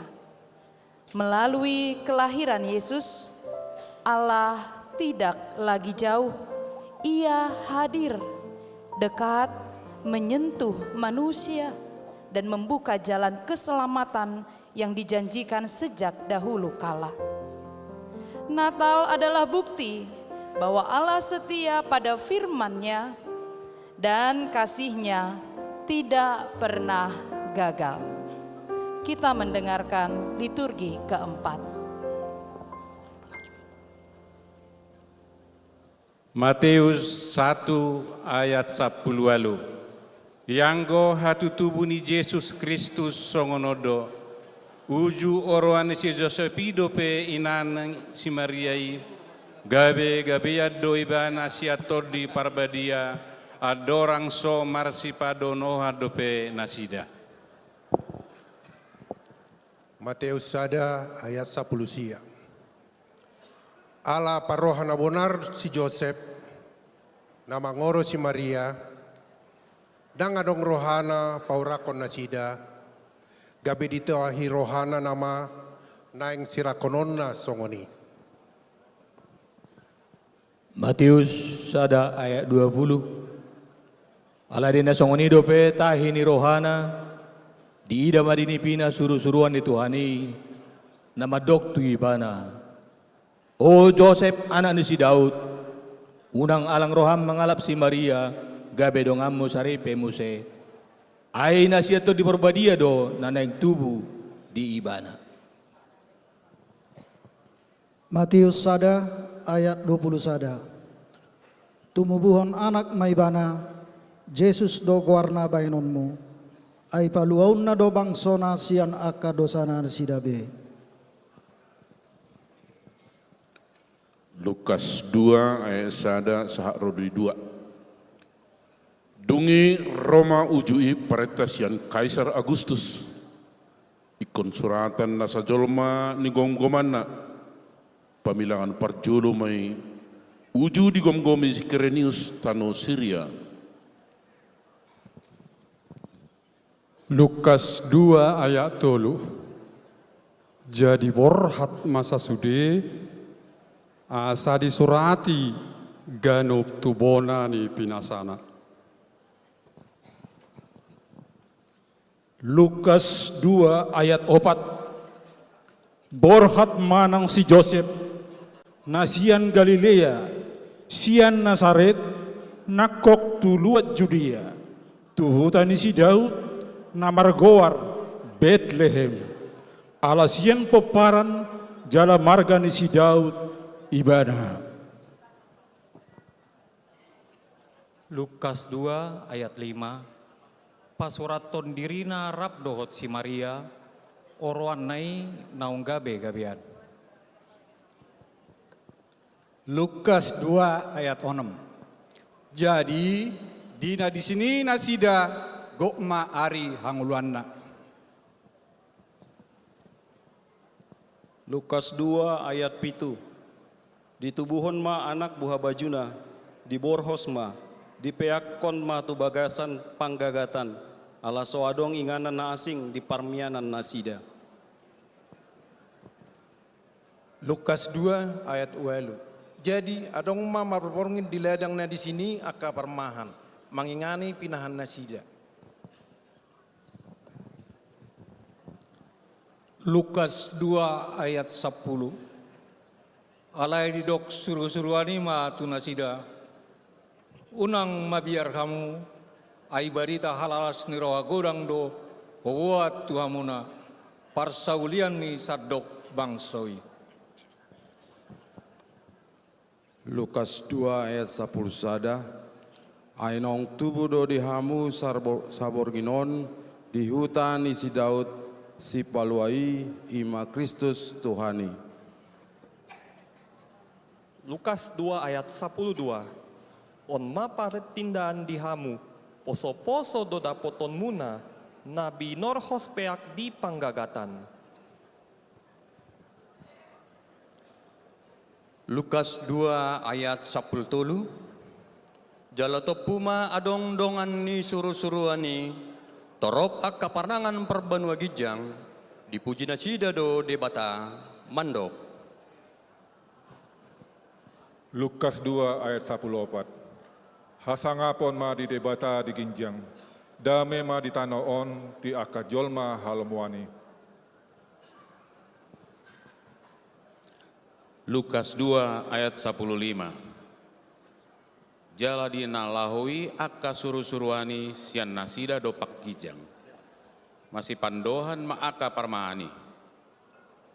Speaker 5: Melalui kelahiran Yesus, Allah tidak lagi jauh, Ia hadir, dekat, menyentuh manusia, dan membuka jalan keselamatan yang dijanjikan sejak dahulu kala. Natal adalah bukti bahwa Allah setia pada firman-Nya dan kasih-Nya tidak pernah gagal. Kita mendengarkan liturgi keempat.
Speaker 3: Matius 1 ayat 10. Yanggo hatu tubuh ni Yesus Kristus songonodo uju oroan si Josepido pe inan si Mariai gabe yaddo ibana si atordi parbadia adorang so marsipado noha dope nasida.
Speaker 7: Matius 1 ayat 10 sia. Ala parohana bonar si Joseph nama ngoro si Maria dang adong rohana paurakon nasida gabe dito ahi rohana nama naing sirakononna songoni.
Speaker 8: Matius 1 ayat 20. Aladina songoni dope tahini rohana di ida madini pina suruh-suruan di Tuhani nama dok tu ibana. O Joseph anak ni si Daud unang alang roham mengalap si Maria gabe dongammu saripe muse ai nasiat to di perbadia do nanaing tubuh di ibana.
Speaker 4: Matius 1 ayat 21. Tumubuhon anak maibana Jesus do guarna bainonmu ai paluaun na do bangsona sian aka dosana sidabe.
Speaker 29: Lukas 2 ayat 1 sahak rodi 2. Dungi Roma ujui peretasian Kaisar Agustus. Ikon suratan nasa jolma ni gomgomanna. Pamilangan parjolo may uju di gomgomi si Kirenius tano Syria.
Speaker 31: Lukas 2 ayat 3. Jadi borhat masa sude asa disurati ganop tubona ni pinasana. Lukas 2 ayat 4. Borhat manang si Joseph, nasian Galilea, sian Nazaret, nakok tuluat Judea, tuhutani si Daud, namargoar Bethlehem, alasian peparan jala margani si Daud ibadah. Lukas 2 ayat 5. Pasuraton dirina rap dohot si Maria, oroan nai naung gabe-gabean.
Speaker 10: Lukas 2 ayat 6. Jadi dina di sini nasida gokma ari hanguluanna.
Speaker 13: Lukas 2 ayat 7. Ditubuhon ma anak buah bajuna, diborhos ma, dipeakon ma tu bagasan panggagatan, ala soadong inganan na asing di parmianan nasida.
Speaker 14: Lukas 2 ayat 8. Jadi adong ma marborngin di ladang na di sini aka parmahan, mangingani pinahan nasida.
Speaker 10: Lukas 2 ayat 10. Alai didok suruh-suruani ma tunasida. Unang mabiar kamu ai barita halalas ni roha godang do huat tuhamuna parsaulian ni sadok bangsoi.
Speaker 15: Lukas 2 ayat 10 sada. Ainong tubuh do dihamu saborginon di hutan isi Daud si paluai ima Kristus Tuhani.
Speaker 17: Lukas 2 ayat 12. On maparet tindaan dihamu, poso-poso do dapoton muna, nabi norhos peak di panggagatan.
Speaker 18: Lukas 2 ayat 10. Jalato puma adong dongan ni suruh-suruani, torop ak kaparnangan perbanua gijang, dipuji nasida do debata mandok.
Speaker 31: Lukas 2 ayat 14. Hasangapon ma di debata di ginjang, dame ma di tanoon di akajolma halomuani.
Speaker 19: Lukas 2 ayat 15. Jala dina lahui akka suruh-suruani sian nasida dopak gijang. Masih pandohan ma akka parmani.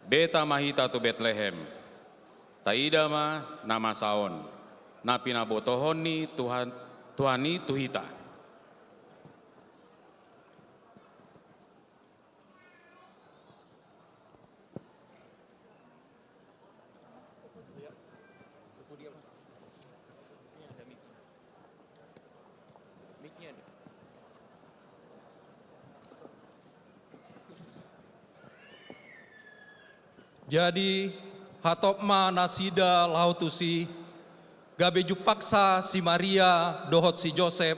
Speaker 19: Beta mahita tu Bethlehem. Taida ma nama saon. Napi nabotohon ni Tuhani tuhita.
Speaker 10: Jadi hatop ma nasida lautusi gabe jupaksa si Maria dohot si Joseph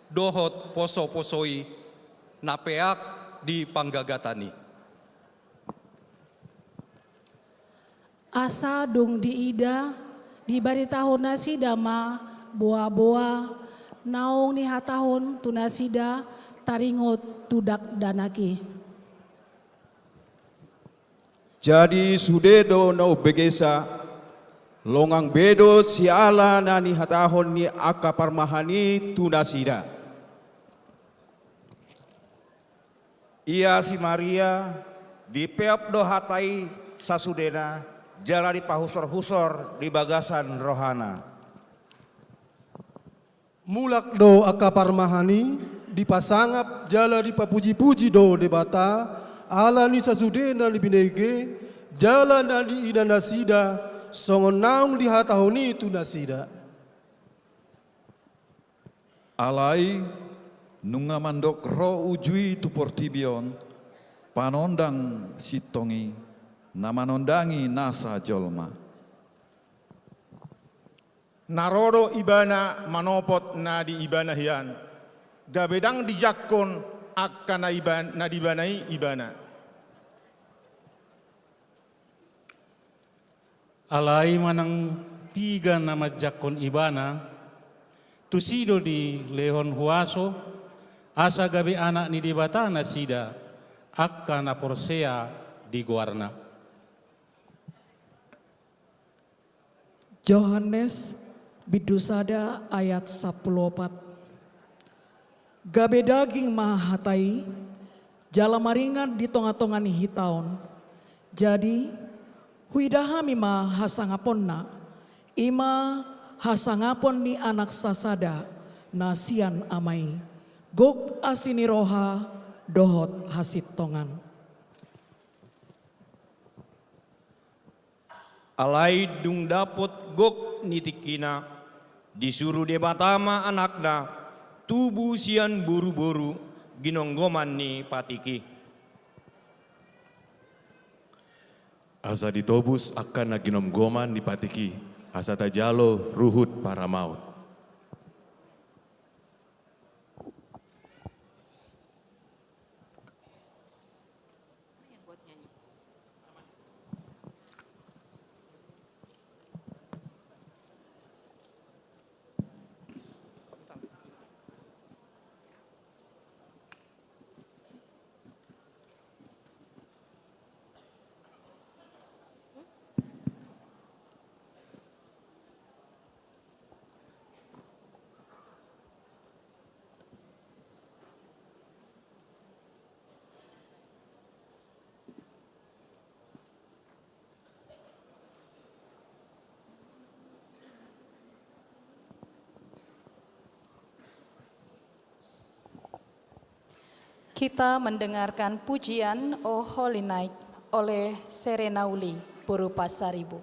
Speaker 10: dohot poso-posoi napeak di panggagatani.
Speaker 20: Asa dong diida di bari tahun nasida ma boa-boa naung ni hatahun tu nasida taringot tudak danaki.
Speaker 21: Jadi sudedo na ubegesa longang bedo si ala nani hatahon ni aka parmahani tunasida.
Speaker 22: Ia si Maria di peop do hatai sasudena jala di pahusor-husor di bagasan rohana.
Speaker 23: Mulak do aka parmahani di pasangap jala di papuji-puji do debata ala ni sasudena ni binege jala nali ina nasida songon naung di hatahoni tu nasida.
Speaker 24: Alai nunga mandok ro ujui tu portibion panondang sitongi namanondangi nasa jolma.
Speaker 30: Narodo ibana manopot na di ibana hian. Gabedang dijakon akan nadibanai ibana.
Speaker 3: Alai manang piga nama jakon ibana, tusido di lehon huaso, asa gabe anak ni di batana sida, akan aporsea di guarna.
Speaker 1: Yohanes Bidusada ayat 14. Gabe daging mahatai, jala maringan di tonga-tongan hitaon. Jadi, huidahami ma hasangaponna, ima hasangapon ni anak sasada, nasian amai. Gok asini roha, dohot hasit tongan.
Speaker 2: Alai dung dapot gok nitikina, disuruh debatama anakna, tubuh sian buru-buru, ginonggoman ni patiki.
Speaker 6: Asa ditobus akan naginomgoman di patiki, asa tajalo ruhut para maut.
Speaker 5: Kita mendengarkan pujian O Holy Night oleh Serena Uli, Puru Pasaribu.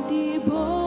Speaker 9: Di bawah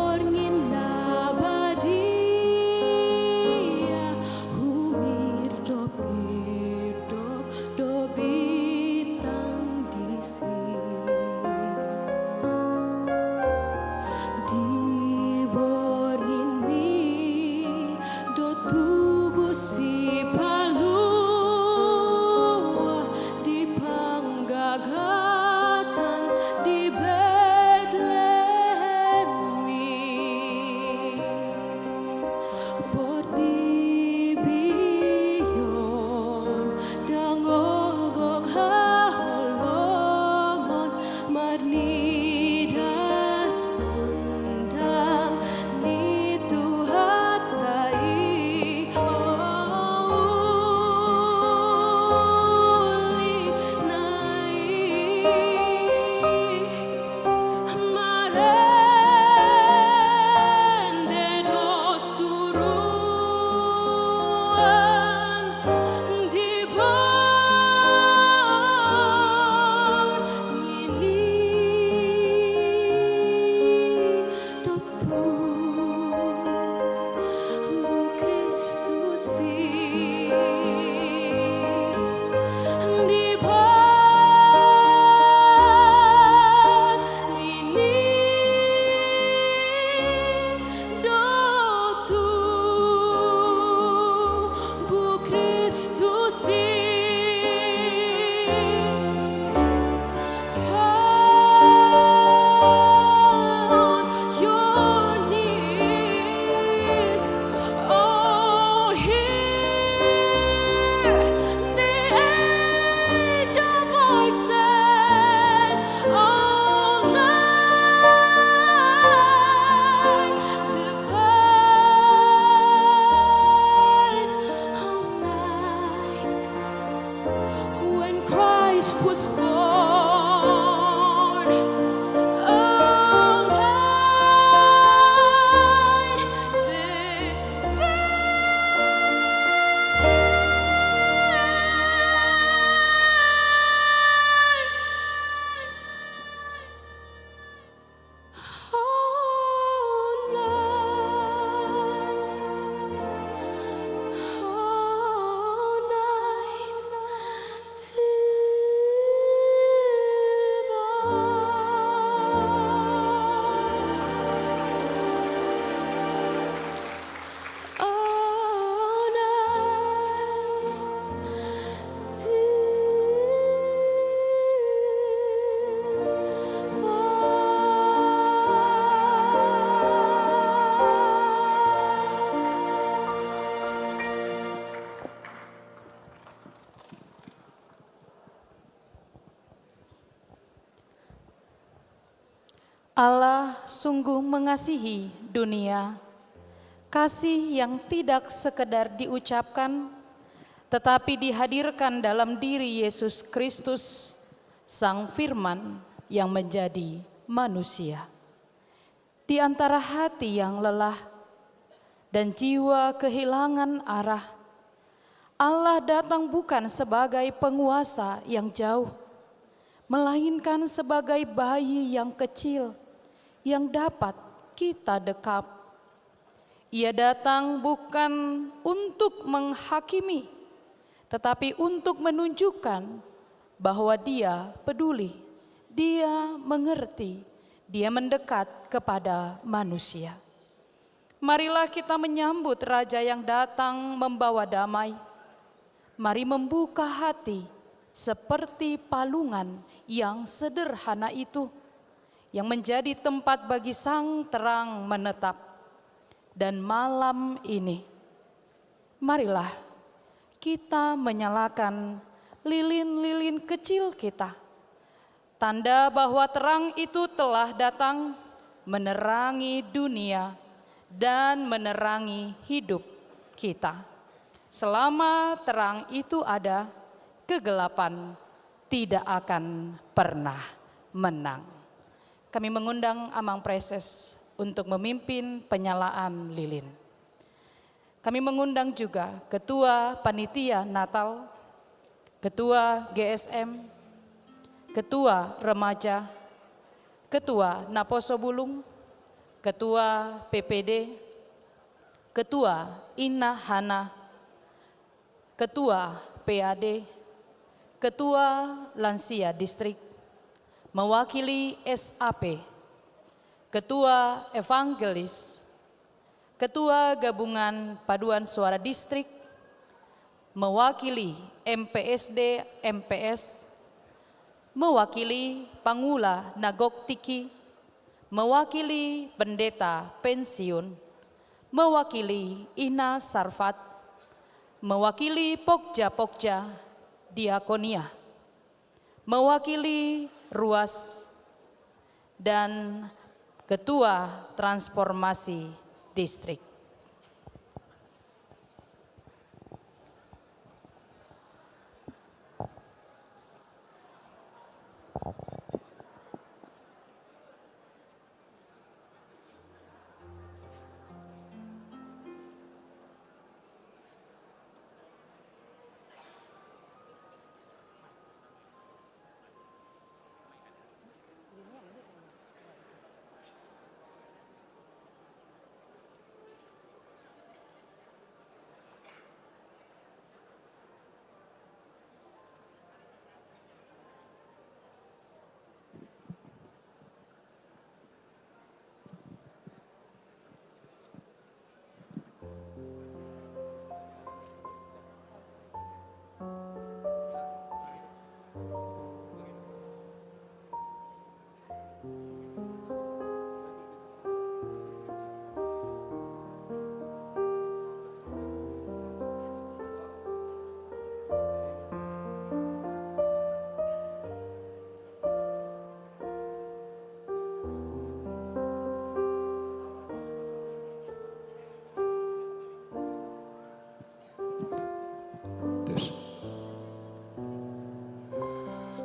Speaker 5: Allah sungguh mengasihi dunia, kasih yang tidak sekedar diucapkan, tetapi dihadirkan dalam diri Yesus Kristus, Sang Firman yang menjadi manusia. Di antara hati yang lelah dan jiwa kehilangan arah, Allah datang bukan sebagai penguasa yang jauh, melainkan sebagai bayi yang kecil yang dapat kita dekap. Ia datang bukan untuk menghakimi, tetapi untuk menunjukkan bahwa Dia peduli, Dia mengerti, Dia mendekat kepada manusia. Marilah kita menyambut Raja yang datang membawa damai. Mari membuka hati seperti palungan yang sederhana itu, yang menjadi tempat bagi sang terang menetap. Dan malam ini, marilah kita menyalakan lilin-lilin kecil kita, tanda bahwa terang itu telah datang menerangi dunia dan menerangi hidup kita. Selama terang itu ada, kegelapan tidak akan pernah menang. Kami mengundang Amang Preses untuk memimpin penyalaan lilin. Kami mengundang juga Ketua Panitia Natal, Ketua GSM, Ketua Remaja, Ketua Naposo Bulung, Ketua PPD, Ketua Ina Hana, Ketua PAD, Ketua Lansia Distrik, mewakili SAP, Ketua Evangelis, Ketua Gabungan Paduan Suara Distrik, mewakili MPSD MPS, mewakili Pangula Nagok Tiki, mewakili Pendeta Pensiun, mewakili Ina Sarfat, mewakili Pokja-Pokja Diakonia, mewakili Ruas, dan Ketua Transformasi Distrik.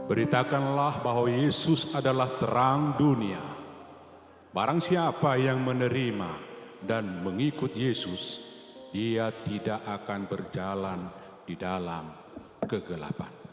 Speaker 4: Beritakanlah bahwa Yesus adalah terang dunia. Barang siapa yang menerima dan mengikut Yesus, dia tidak akan berjalan di dalam kegelapan.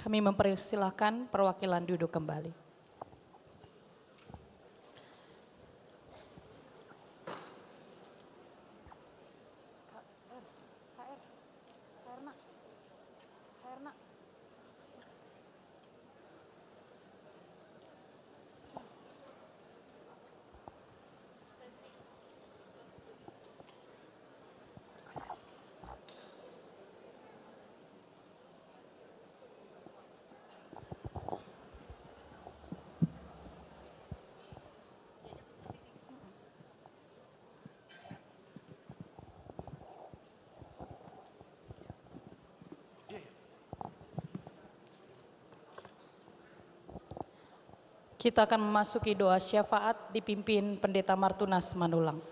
Speaker 5: Kami mempersilahkan perwakilan duduk kembali. Kita akan memasuki doa syafaat dipimpin Pendeta Martunas Manulang.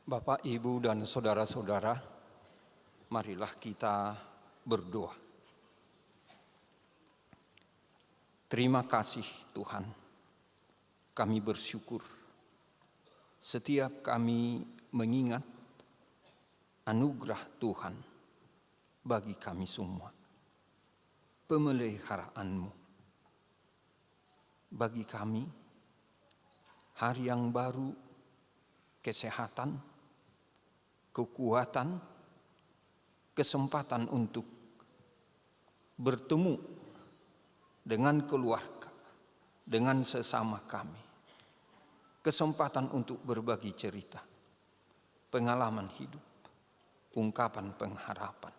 Speaker 7: Bapak, Ibu, dan saudara-saudara, marilah kita berdoa. Terima kasih Tuhan, kami bersyukur setiap kami mengingat anugerah Tuhan bagi kami semua. Pemeliharaanmu bagi kami, hari yang baru, kesehatan, kekuatan, kesempatan untuk bertemu dengan keluarga, dengan sesama kami. Kesempatan untuk berbagi cerita, pengalaman hidup, ungkapan pengharapan.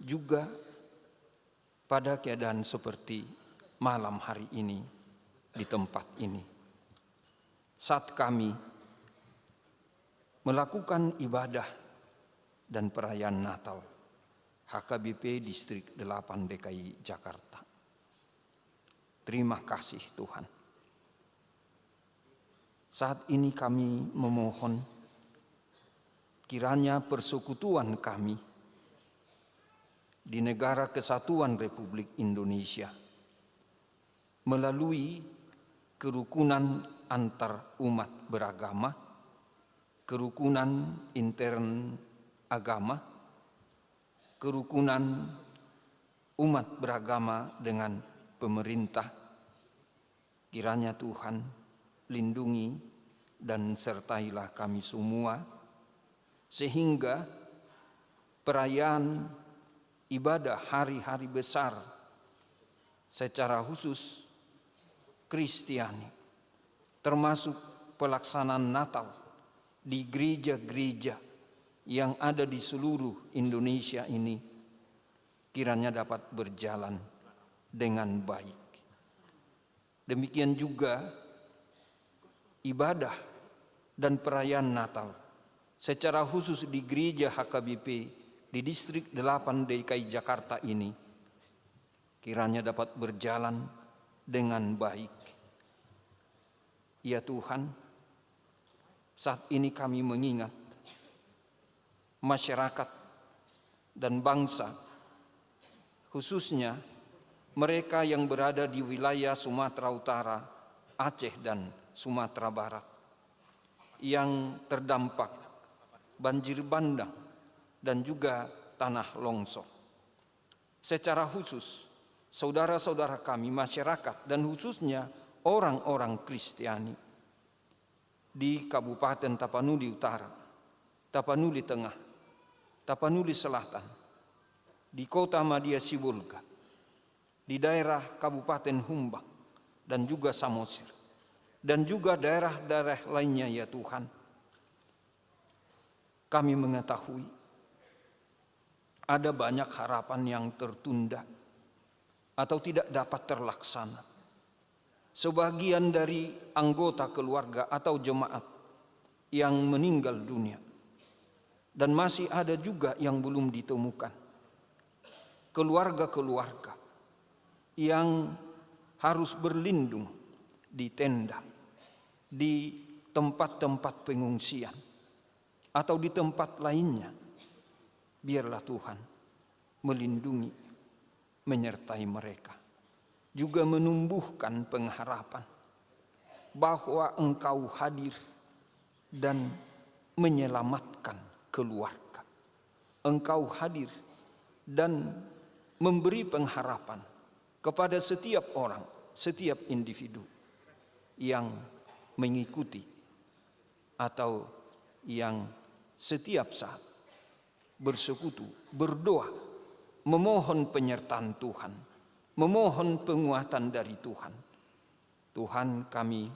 Speaker 7: Juga pada keadaan seperti malam hari ini di tempat ini, saat kami melakukan ibadah dan perayaan Natal HKBP Distrik 8 DKI Jakarta. Terima kasih Tuhan. Saat ini kami memohon kiranya persekutuan kami di Negara Kesatuan Republik Indonesia melalui kerukunan antar umat beragama, kerukunan intern agama, kerukunan umat beragama dengan pemerintah, kiranya Tuhan lindungi dan sertailah kami semua, sehingga perayaan ibadah hari-hari besar secara khusus Kristiani, termasuk pelaksanaan Natal di gereja-gereja yang ada di seluruh Indonesia ini, kiranya dapat berjalan dengan baik. Demikian juga ibadah dan perayaan Natal secara khusus di gereja HKBP di Distrik 8 DKI Jakarta ini kiranya dapat berjalan dengan baik. Ya Tuhan, saat ini kami mengingat masyarakat dan bangsa, khususnya mereka yang berada di wilayah Sumatera Utara, Aceh, dan Sumatera Barat yang terdampak banjir bandang dan juga tanah longsor. Secara khusus, saudara-saudara kami, masyarakat, dan khususnya orang-orang Kristiani di Kabupaten Tapanuli Utara, Tapanuli Tengah, Tapanuli Selatan, di Kota Madia Sibolga, di daerah Kabupaten Humbang, dan juga Samosir, dan juga daerah-daerah lainnya ya Tuhan. Kami mengetahui ada banyak harapan yang tertunda atau tidak dapat terlaksana. Sebagian dari anggota keluarga atau jemaat yang meninggal dunia, dan masih ada juga yang belum ditemukan. Keluarga-keluarga yang harus berlindung di tenda, di tempat-tempat pengungsian, atau di tempat lainnya. biarlah Tuhan melindungi, menyertai mereka, juga menumbuhkan pengharapan bahwa Engkau hadir dan menyelamatkan keluarga. Engkau hadir dan memberi pengharapan kepada setiap orang, setiap individu yang mengikuti atau yang setiap saat bersekutu, berdoa, memohon penyertaan Tuhan, memohon penguatan dari Tuhan. Tuhan, kami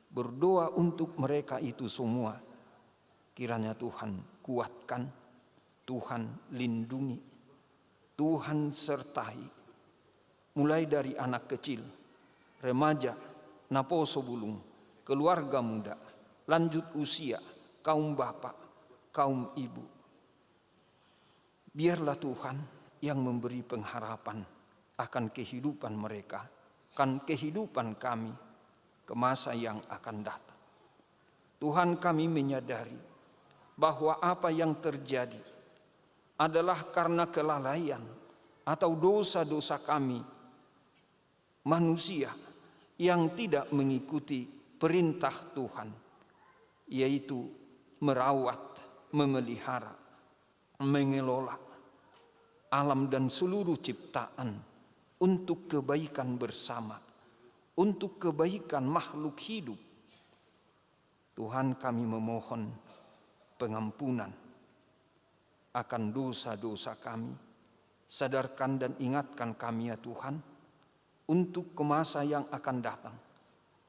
Speaker 7: berdoa untuk mereka itu semua. Kiranya Tuhan kuatkan, Tuhan lindungi, Tuhan sertai. Mulai dari anak kecil, remaja, naposo bulung, keluarga muda, lanjut usia, kaum bapak, kaum ibu. Biarlah Tuhan yang memberi pengharapan akan kehidupan mereka, akan kehidupan kami ke masa yang akan datang. Tuhan, kami menyadari bahwa apa yang terjadi adalah karena kelalaian atau dosa-dosa kami manusia yang tidak mengikuti perintah Tuhan, yaitu merawat, memelihara, mengelola alam dan seluruh ciptaan untuk kebaikan bersama, untuk kebaikan makhluk hidup. Tuhan, kami memohon pengampunan akan dosa-dosa kami. Sadarkan dan ingatkan kami ya Tuhan, untuk ke masa yang akan datang,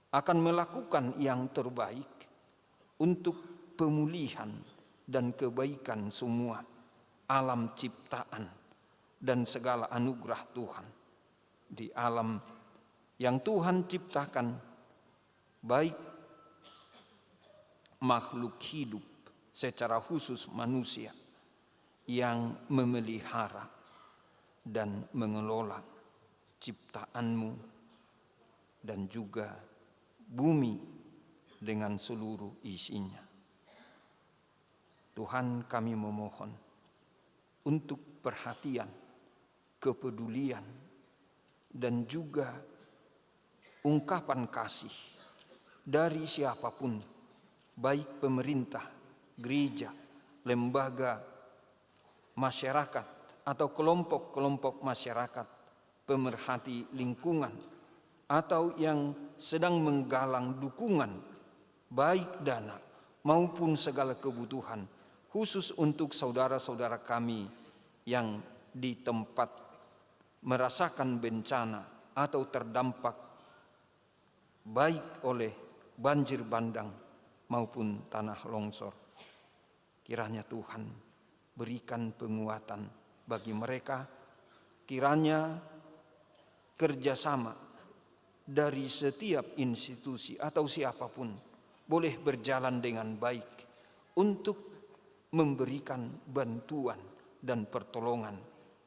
Speaker 7: akan melakukan yang terbaik untuk pemulihan dan kebaikan semua alam ciptaan dan segala anugerah Tuhan di alam yang Tuhan ciptakan, baik makhluk hidup secara khusus manusia yang memelihara dan mengelola ciptaanmu dan juga bumi dengan seluruh isinya. Tuhan, kami memohon untuk perhatian, kepedulian, dan juga ungkapan kasih dari siapapun, baik pemerintah, gereja, lembaga, masyarakat, atau kelompok-kelompok masyarakat, pemerhati lingkungan, atau yang sedang menggalang dukungan, baik dana maupun segala kebutuhan, khusus untuk saudara-saudara kami yang di tempat merasakan bencana atau terdampak baik oleh banjir bandang maupun tanah longsor. Kiranya Tuhan berikan penguatan bagi mereka, kiranya kerjasama dari setiap institusi atau siapapun boleh berjalan dengan baik untuk memberikan bantuan dan pertolongan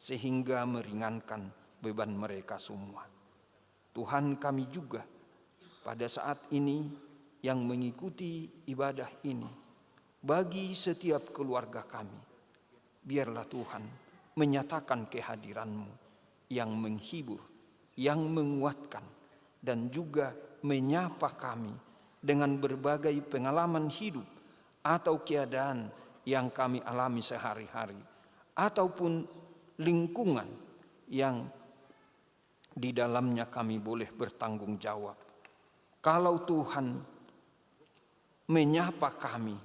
Speaker 7: sehingga meringankan beban mereka semua. Tuhan, kami juga pada saat ini yang mengikuti ibadah ini, bagi setiap keluarga kami, biarlah Tuhan menyatakan kehadiran-Mu yang menghibur, yang menguatkan, dan juga menyapa kami dengan berbagai pengalaman hidup atau keadaan yang kami alami sehari-hari, ataupun lingkungan yang di dalamnya kami boleh bertanggung jawab. Kalau Tuhan menyapa kami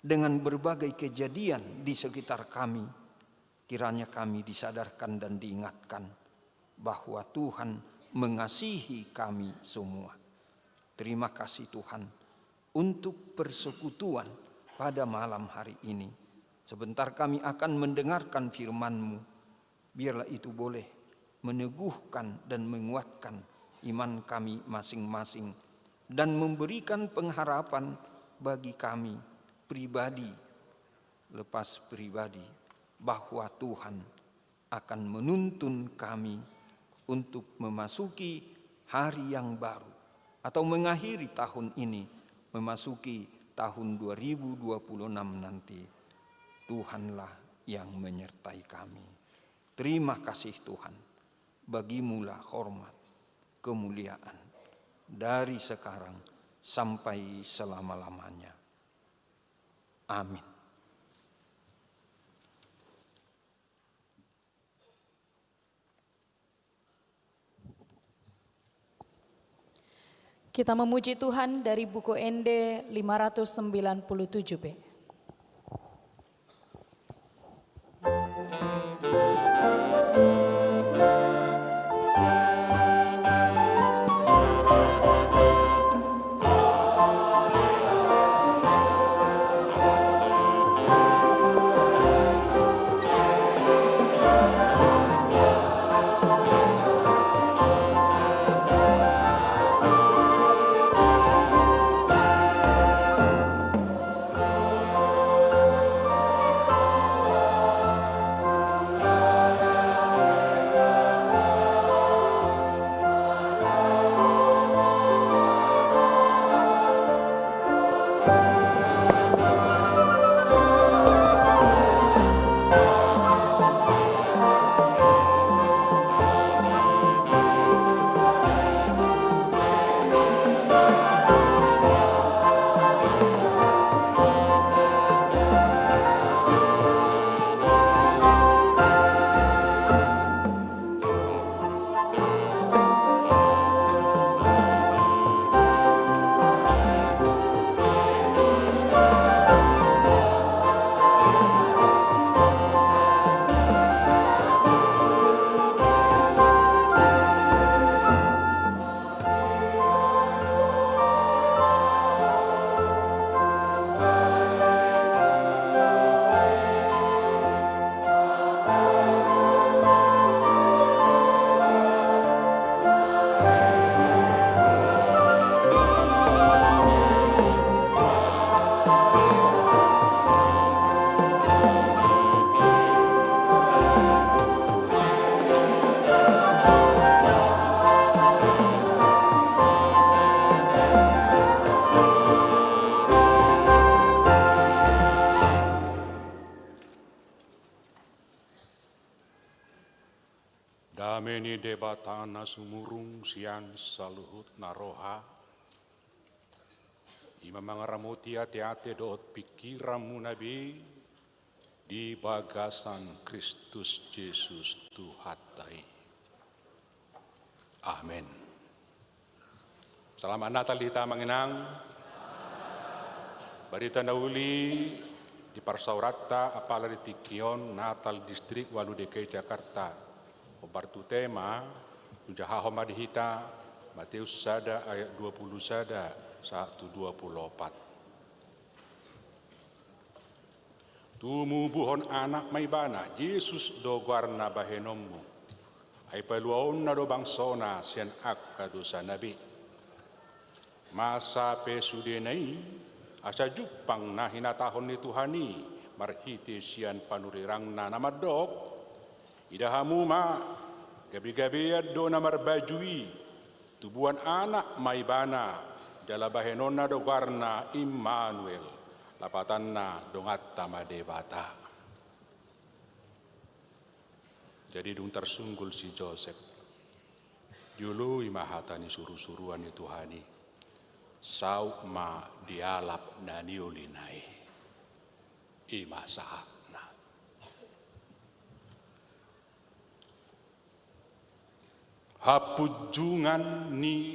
Speaker 7: dengan berbagai kejadian di sekitar kami, kiranya kami disadarkan dan diingatkan bahwa Tuhan mengasihi kami semua. Terima kasih Tuhan untuk persekutuan pada malam hari ini. Sebentar kami akan mendengarkan firman-Mu. Biarlah itu boleh meneguhkan dan menguatkan iman kami masing-masing dan memberikan pengharapan bagi kami pribadi lepas pribadi bahwa Tuhan akan menuntun kami untuk memasuki hari yang baru atau mengakhiri tahun ini, memasuki tahun 2026 nanti. Tuhanlah yang menyertai kami. Terima kasih Tuhan, bagimulah hormat, kemuliaan, dari sekarang sampai selama-lamanya. Amin.
Speaker 5: Kita memuji Tuhan dari buku ND 597b.
Speaker 4: Dameni debatana sumurung sian saluhut naroha. Ima mangaramuti ate-ate doot pikiramu nabi di bagasan Kristus Yesus Tuhatai. Amin. Selamat Natal dita manginang. Barita nauli di Parsaurata apala di Tikion Natal Distrik Walu DKI Jakarta. Obartu tema Ujaha Homadihita Matius Sada ayat 20 Sada 1:24. Tumu buhon anak maibana Yesus do guarna bahenommu ay paluaon na do bangsona sian akka dosa nabi. Masa pesudenai asa jupang na hinatahon ni Tuhani marhiti sian panurirang na namadok. Idahamu ma gabi-gabiad do na marbajui tubuan anak maibana jala bahenona do warna Immanuel lapatan na dongat tamadebata. Jadi dung tersunggul si Joseph dulu imahata ni suru-suruan ni Tuhani sau ma dialap na niulinai ima sahat. Hapujungan ni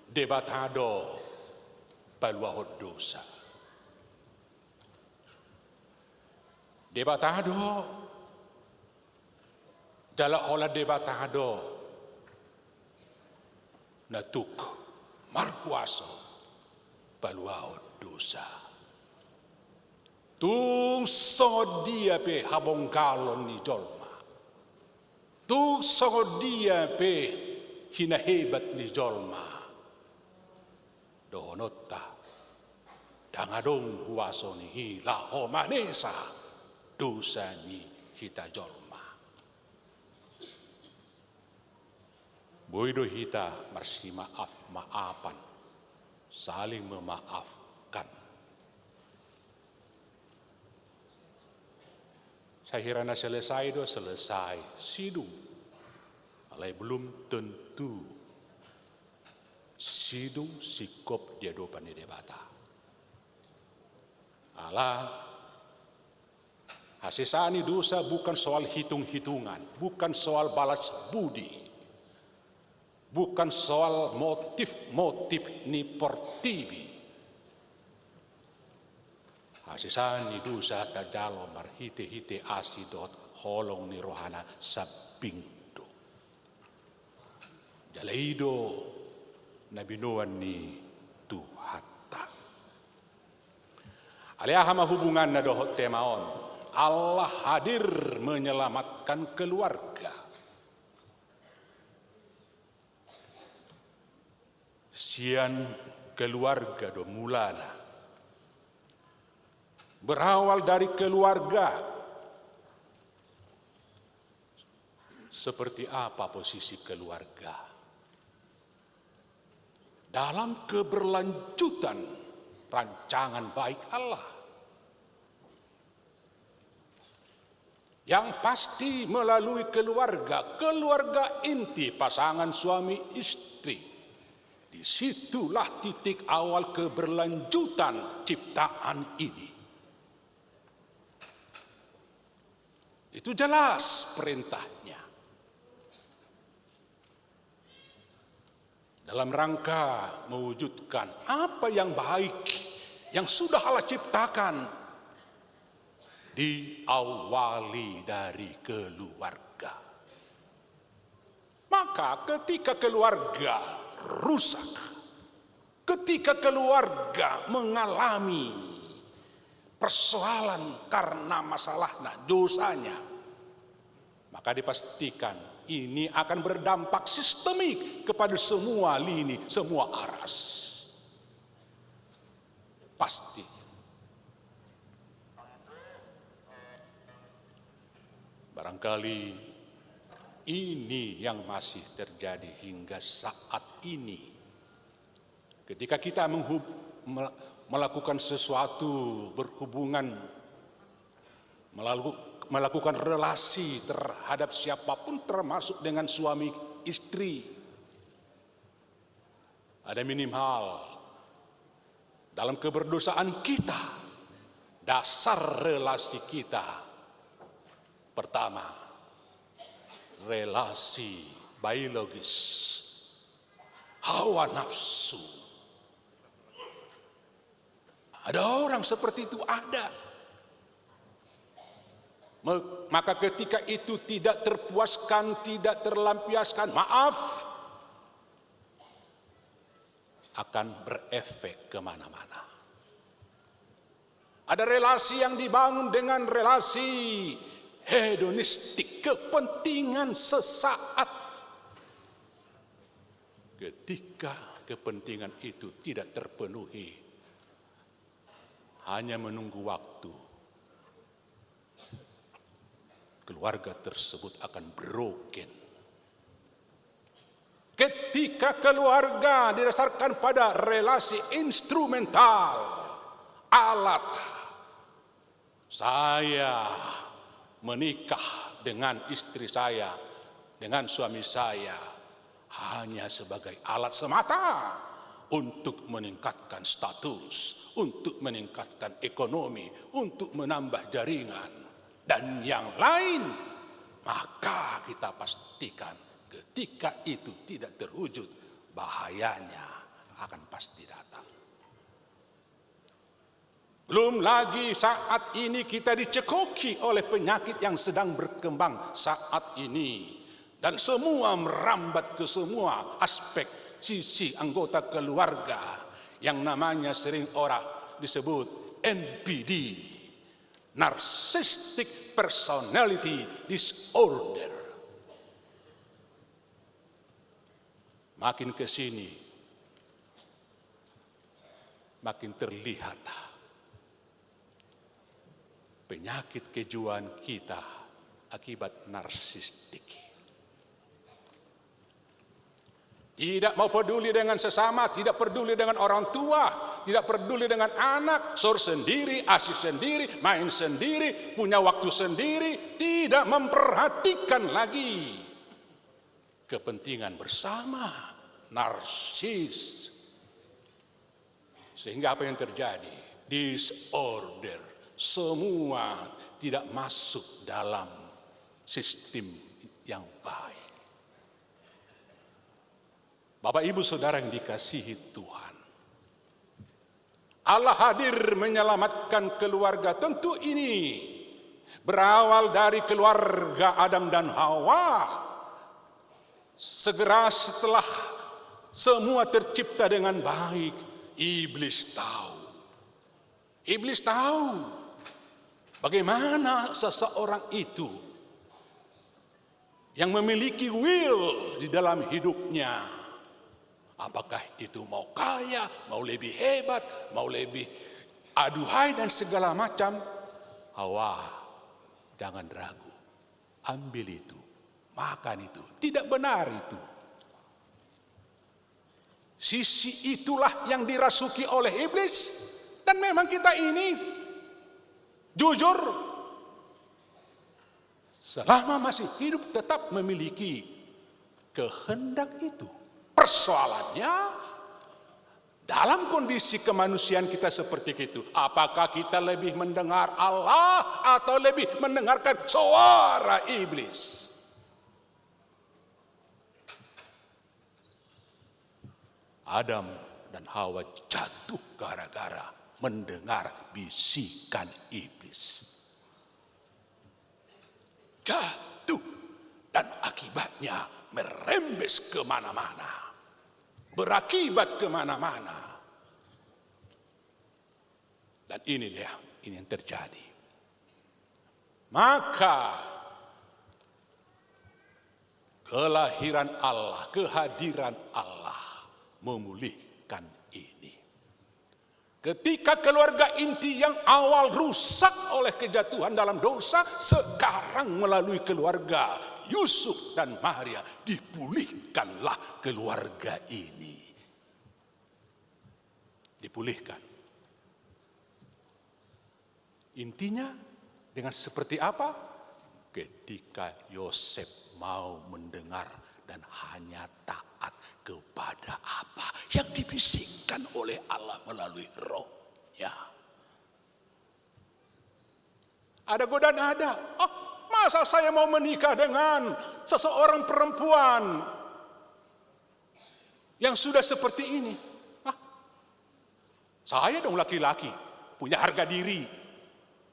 Speaker 4: debatado paluahod dosa. Debatado dala ola debatado natuk markuaso paluahod dosa. Tung songod dia pe habong kalon ni jolma. Tu sangod dia pe hinahebat ni jolma. Donotta dangadong huaso ni hilaho manesa dosa ni hita jolma. Boydo hita marsi maafan saling memaafkan. Kahirana selesai do selesai sidung. Alai belum tentu sidung sikop dia do pani debata. Allah hasisani dosa bukan soal hitung-hitungan, bukan soal balas budi, bukan soal motif-motif ni portibi. Hasisani dosa tajalo marhite-hite asidot holong ni rohana sabingdo. Jalaido nabinuan ni Tuhata. Aliahama hubungan na dohot temaon. Allah hadir menyelamatkan keluarga. Sian keluarga do mulana. Berawal dari keluarga. Seperti apa posisi keluarga? Dalam keberlanjutan rancangan baik Allah. Yang pasti melalui keluarga inti pasangan suami istri. Disitulah titik awal keberlanjutan ciptaan ini. Itu jelas perintahnya. Dalam rangka mewujudkan apa yang baik yang sudah Allah ciptakan, diawali dari keluarga. Maka ketika keluarga rusak, ketika keluarga mengalami persoalan karena masalahnya, dosanya, maka dipastikan ini akan berdampak sistemik kepada semua lini, semua aras. Pasti. Barangkali ini yang masih terjadi hingga saat ini. Ketika kita melakukan sesuatu, berhubungan, melakukan relasi terhadap siapapun termasuk dengan suami istri. Ada minimal dalam keberdosaan kita, dasar relasi kita. Pertama, relasi biologis, hawa nafsu. Ada orang seperti itu, ada. Maka ketika itu tidak terpuaskan, tidak terlampiaskan, maaf, akan berefek kemana-mana. Ada relasi yang dibangun dengan relasi hedonistik, kepentingan sesaat. Ketika kepentingan itu tidak terpenuhi, hanya menunggu waktu, keluarga tersebut akan broken. Ketika keluarga didasarkan pada relasi instrumental, alat, saya menikah dengan istri saya, dengan suami saya, hanya sebagai alat semata untuk meningkatkan status, untuk meningkatkan ekonomi, untuk menambah jaringan, dan yang lain, maka kita pastikan ketika itu tidak terwujud, bahayanya akan pasti datang. Belum lagi saat ini kita dicekoki oleh penyakit yang sedang berkembang saat ini. Dan semua merambat ke semua aspek sisi anggota keluarga yang namanya sering orang disebut NPD, Narcissistic Personality Disorder. Makin ke sini, makin terlihat penyakit kejiwaan kita akibat narsistik. Tidak mau peduli dengan sesama, tidak peduli dengan orang tua, tidak peduli dengan anak, sor sendiri, asyik sendiri, main sendiri, punya waktu sendiri, tidak memperhatikan lagi kepentingan bersama, narsis. Sehingga apa yang terjadi? Disorder, semua tidak masuk dalam sistem yang baik. Bapak Ibu Saudara yang dikasihi Tuhan, Allah hadir menyelamatkan keluarga. Tentu ini berawal dari keluarga Adam dan Hawa. Segera setelah semua tercipta dengan baik, iblis tahu. Iblis tahu bagaimana seseorang itu yang memiliki will di dalam hidupnya. Apakah itu mau kaya, mau lebih hebat, mau lebih aduhai dan segala macam. Hawa, jangan ragu. Ambil itu, makan itu. Tidak benar itu. Sisi itulah yang dirasuki oleh iblis. Dan memang kita ini jujur, selama masih hidup tetap memiliki kehendak itu. Persoalannya, dalam kondisi kemanusiaan kita seperti itu, apakah kita lebih mendengar Allah atau lebih mendengarkan suara iblis? Adam dan Hawa jatuh gara-gara mendengar bisikan iblis. Jatuh dan akibatnya merembes kemana-mana. Berakibat kemana-mana. Dan ini yang terjadi. Maka kelahiran Allah, kehadiran Allah memulihkan ini. Ketika keluarga inti yang awal rusak oleh kejatuhan dalam dosa, sekarang melalui keluarga Yusuf dan Maria dipulihkanlah keluarga ini. Dipulihkan. Intinya dengan seperti apa? Ketika Yosef mau mendengar dan hanya taat kepada apa yang dibisikkan oleh Allah melalui rohnya. Ada godaan, ada. Oh, masa saya mau menikah dengan seseorang perempuan yang sudah seperti ini? Saya dong laki-laki, punya harga diri,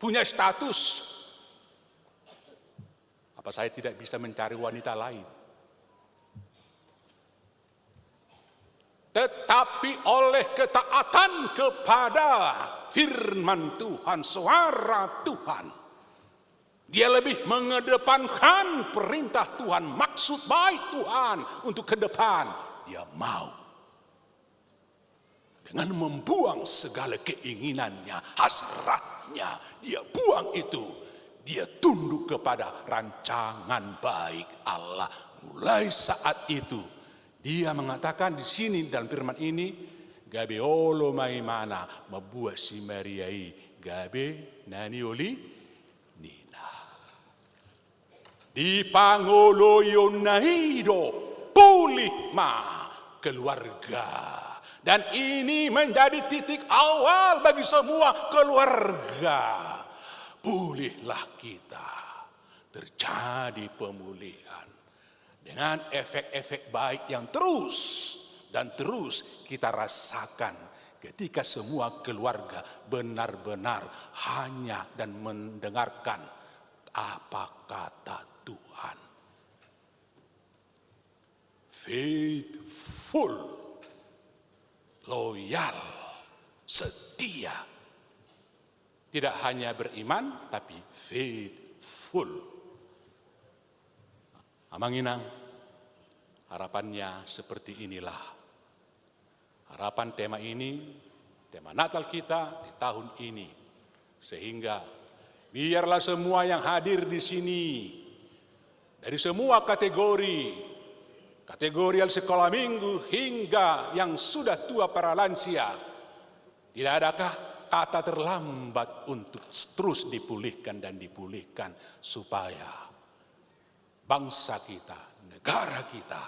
Speaker 4: punya status. Apa saya tidak bisa mencari wanita lain? Tetapi oleh ketaatan kepada firman Tuhan, suara Tuhan, dia lebih mengedepankan perintah Tuhan, maksud baik Tuhan untuk ke depan. Dia mau dengan membuang segala keinginannya, hasratnya, dia buang itu. Dia tunduk kepada rancangan baik Allah. Mulai saat itu dia mengatakan di sini dalam firman ini, gabe olo mai mana membuat si Mariai gabe nani oli nina. Di pangolo yonaido pulih ma keluarga. Dan ini menjadi titik awal bagi semua keluarga. Pulihlah kita. Terjadi pemulihan. Dengan efek-efek baik yang terus dan terus kita rasakan ketika semua keluarga benar-benar hanya dan mendengarkan apa kata Tuhan. Faithful, loyal, setia. Tidak hanya beriman tapi faithful. Amanginang, harapannya seperti inilah. Harapan tema ini, tema Natal kita di tahun ini. Sehingga biarlah semua yang hadir di sini, dari semua kategori sekolah minggu hingga yang sudah tua para lansia, Tidak adakah kata terlambat untuk terus dipulihkan dan dipulihkan supaya bangsa kita, negara kita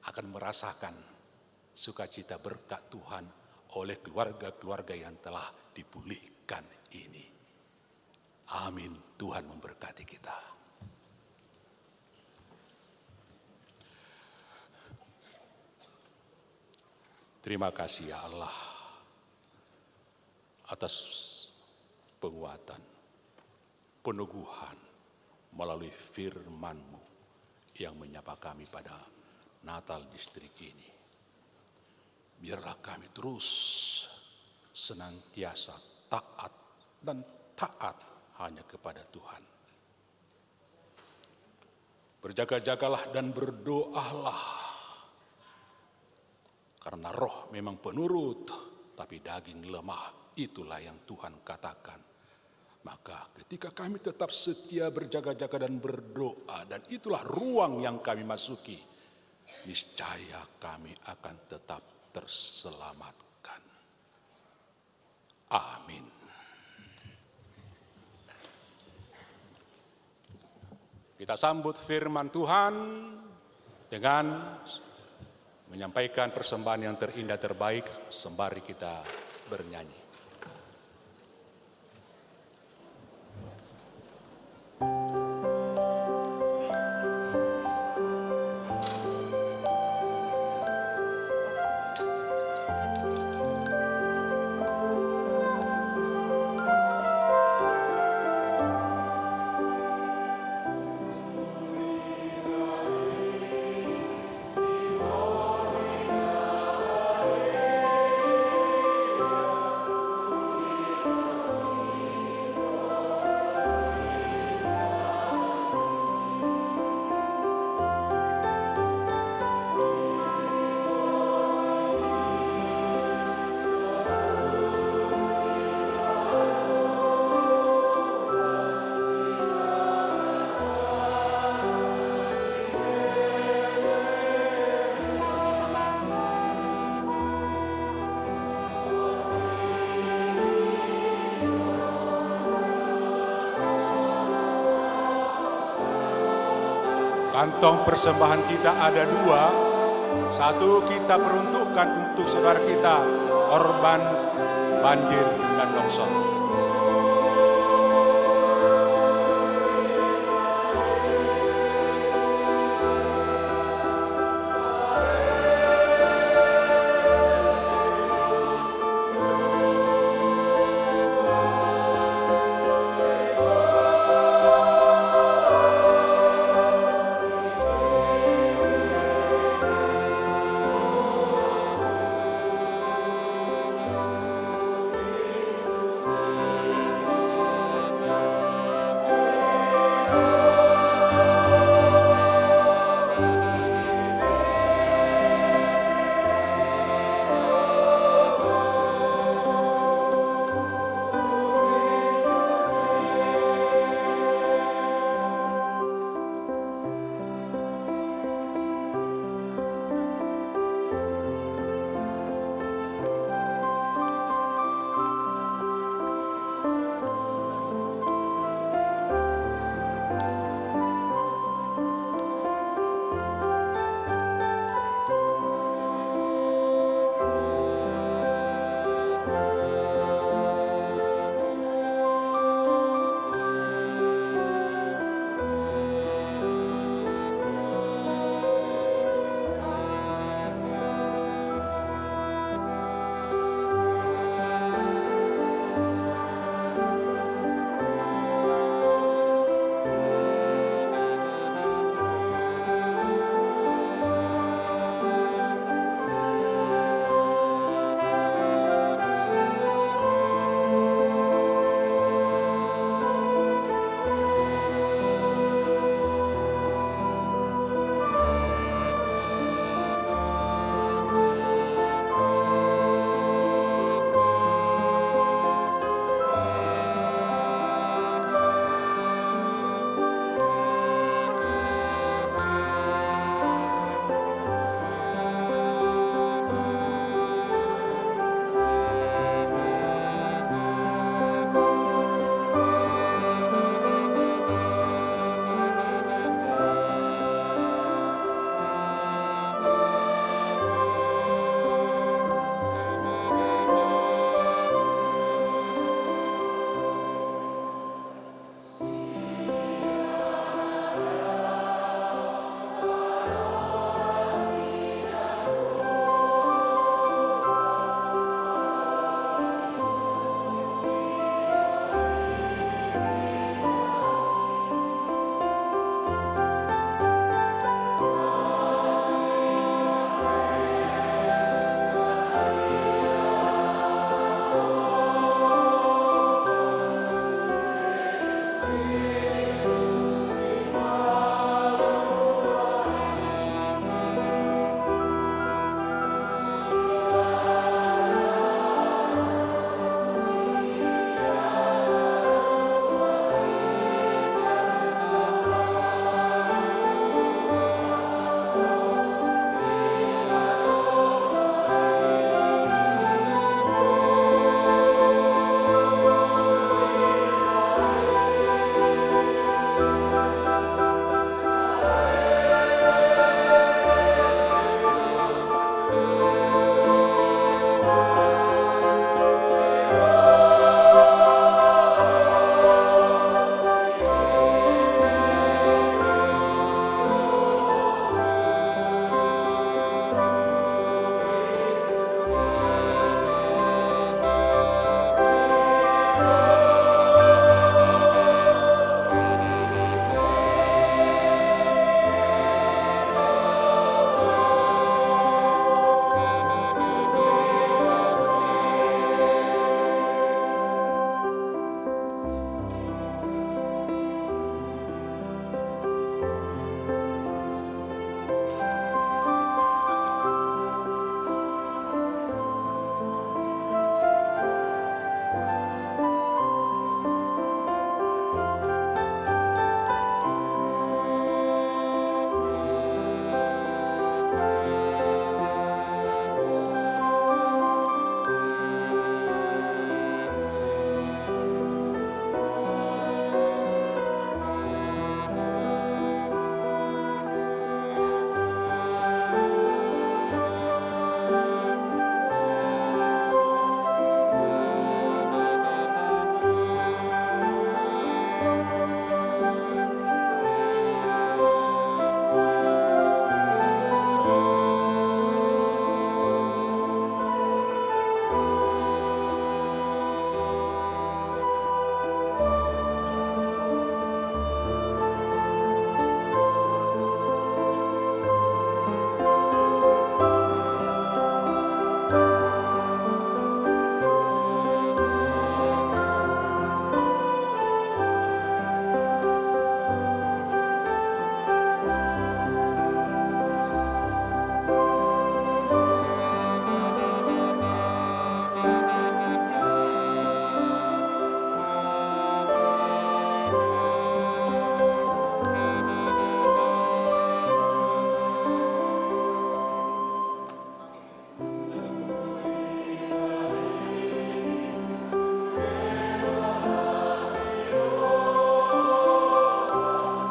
Speaker 4: akan merasakan sukacita berkat Tuhan oleh keluarga-keluarga yang telah dipulihkan ini. Amin. Tuhan memberkati kita. Terima kasih ya Allah atas penguatan, peneguhan melalui firman-Mu yang menyapa kami pada Natal distrik ini. Biarlah kami terus senantiasa taat dan taat hanya kepada Tuhan. Berjaga-jagalah dan berdoalah. Karena roh memang penurut, tapi daging lemah, itulah yang Tuhan katakan. Maka ketika kami tetap setia berjaga-jaga dan berdoa, dan itulah ruang yang kami masuki, niscaya kami akan tetap terselamatkan. Amin. Kita sambut firman Tuhan dengan menyampaikan persembahan yang terindah terbaik sembari kita bernyanyi. Kantong persembahan kita ada dua. Satu kita peruntukkan untuk saudara kita korban banjir dan longsor.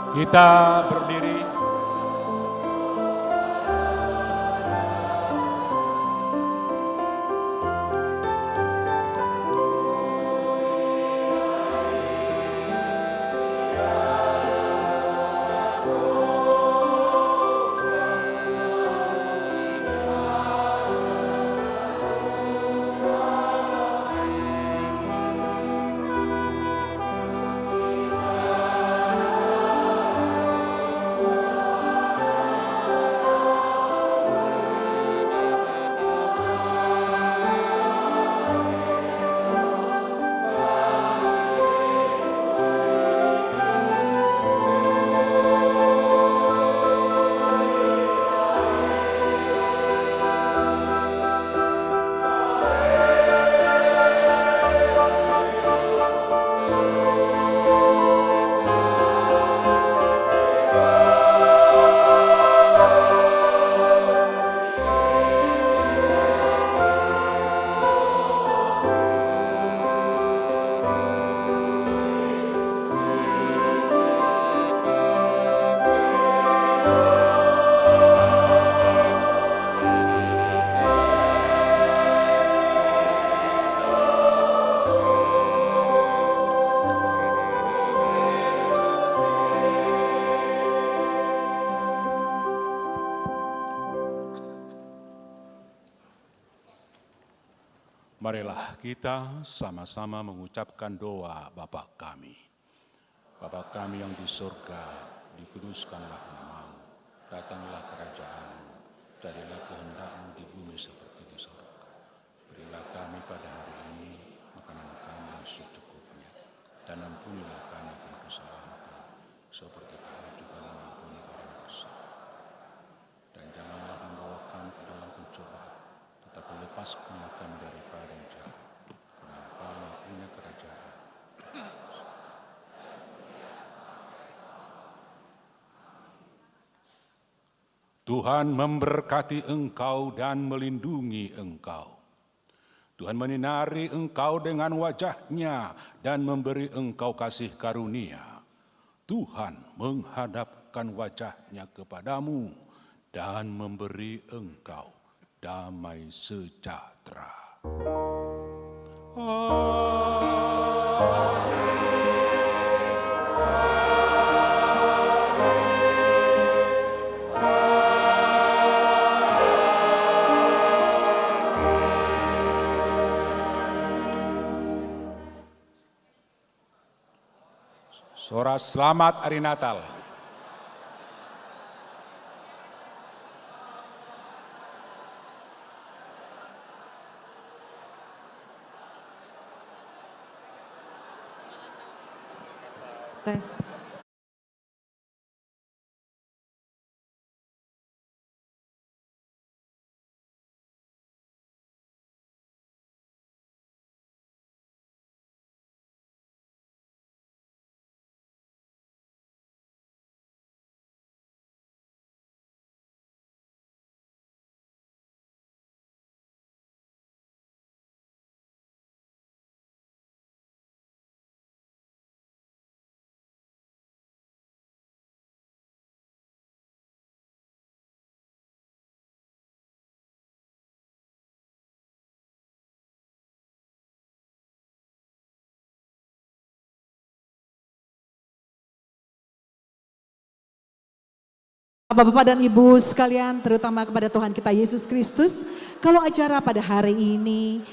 Speaker 4: Kita berdiri. Marilah kita sama-sama mengucapkan doa Bapa kami. Bapa kami yang di surga, dikuduskanlah namamu, datanglah kerajaanmu, jadilah kehendak-Mu di bumi seperti di surga. Berilah kami pada hari ini makanan kami secukupnya, dan ampunilah kami akan kesalahan kami, seperti kami juga mengampuni orang bersalah. Dan janganlah membawa kami ke dalam pencobaan, tetapi lepaskanlah kami daripada yang jahat, karena Engkau yang punya kerajaan. Tuhan memberkati engkau dan melindungi engkau. Tuhan menyinari engkau dengan wajah-Nya dan memberi engkau kasih karunia. Tuhan menghadapkan wajah-Nya kepadamu dan memberi engkau damai sejahtera. Sorak selamat hari Natal.
Speaker 8: Tes. Bapak-bapak dan Ibu sekalian, terutama kepada Tuhan kita Yesus Kristus, kalau acara pada hari ini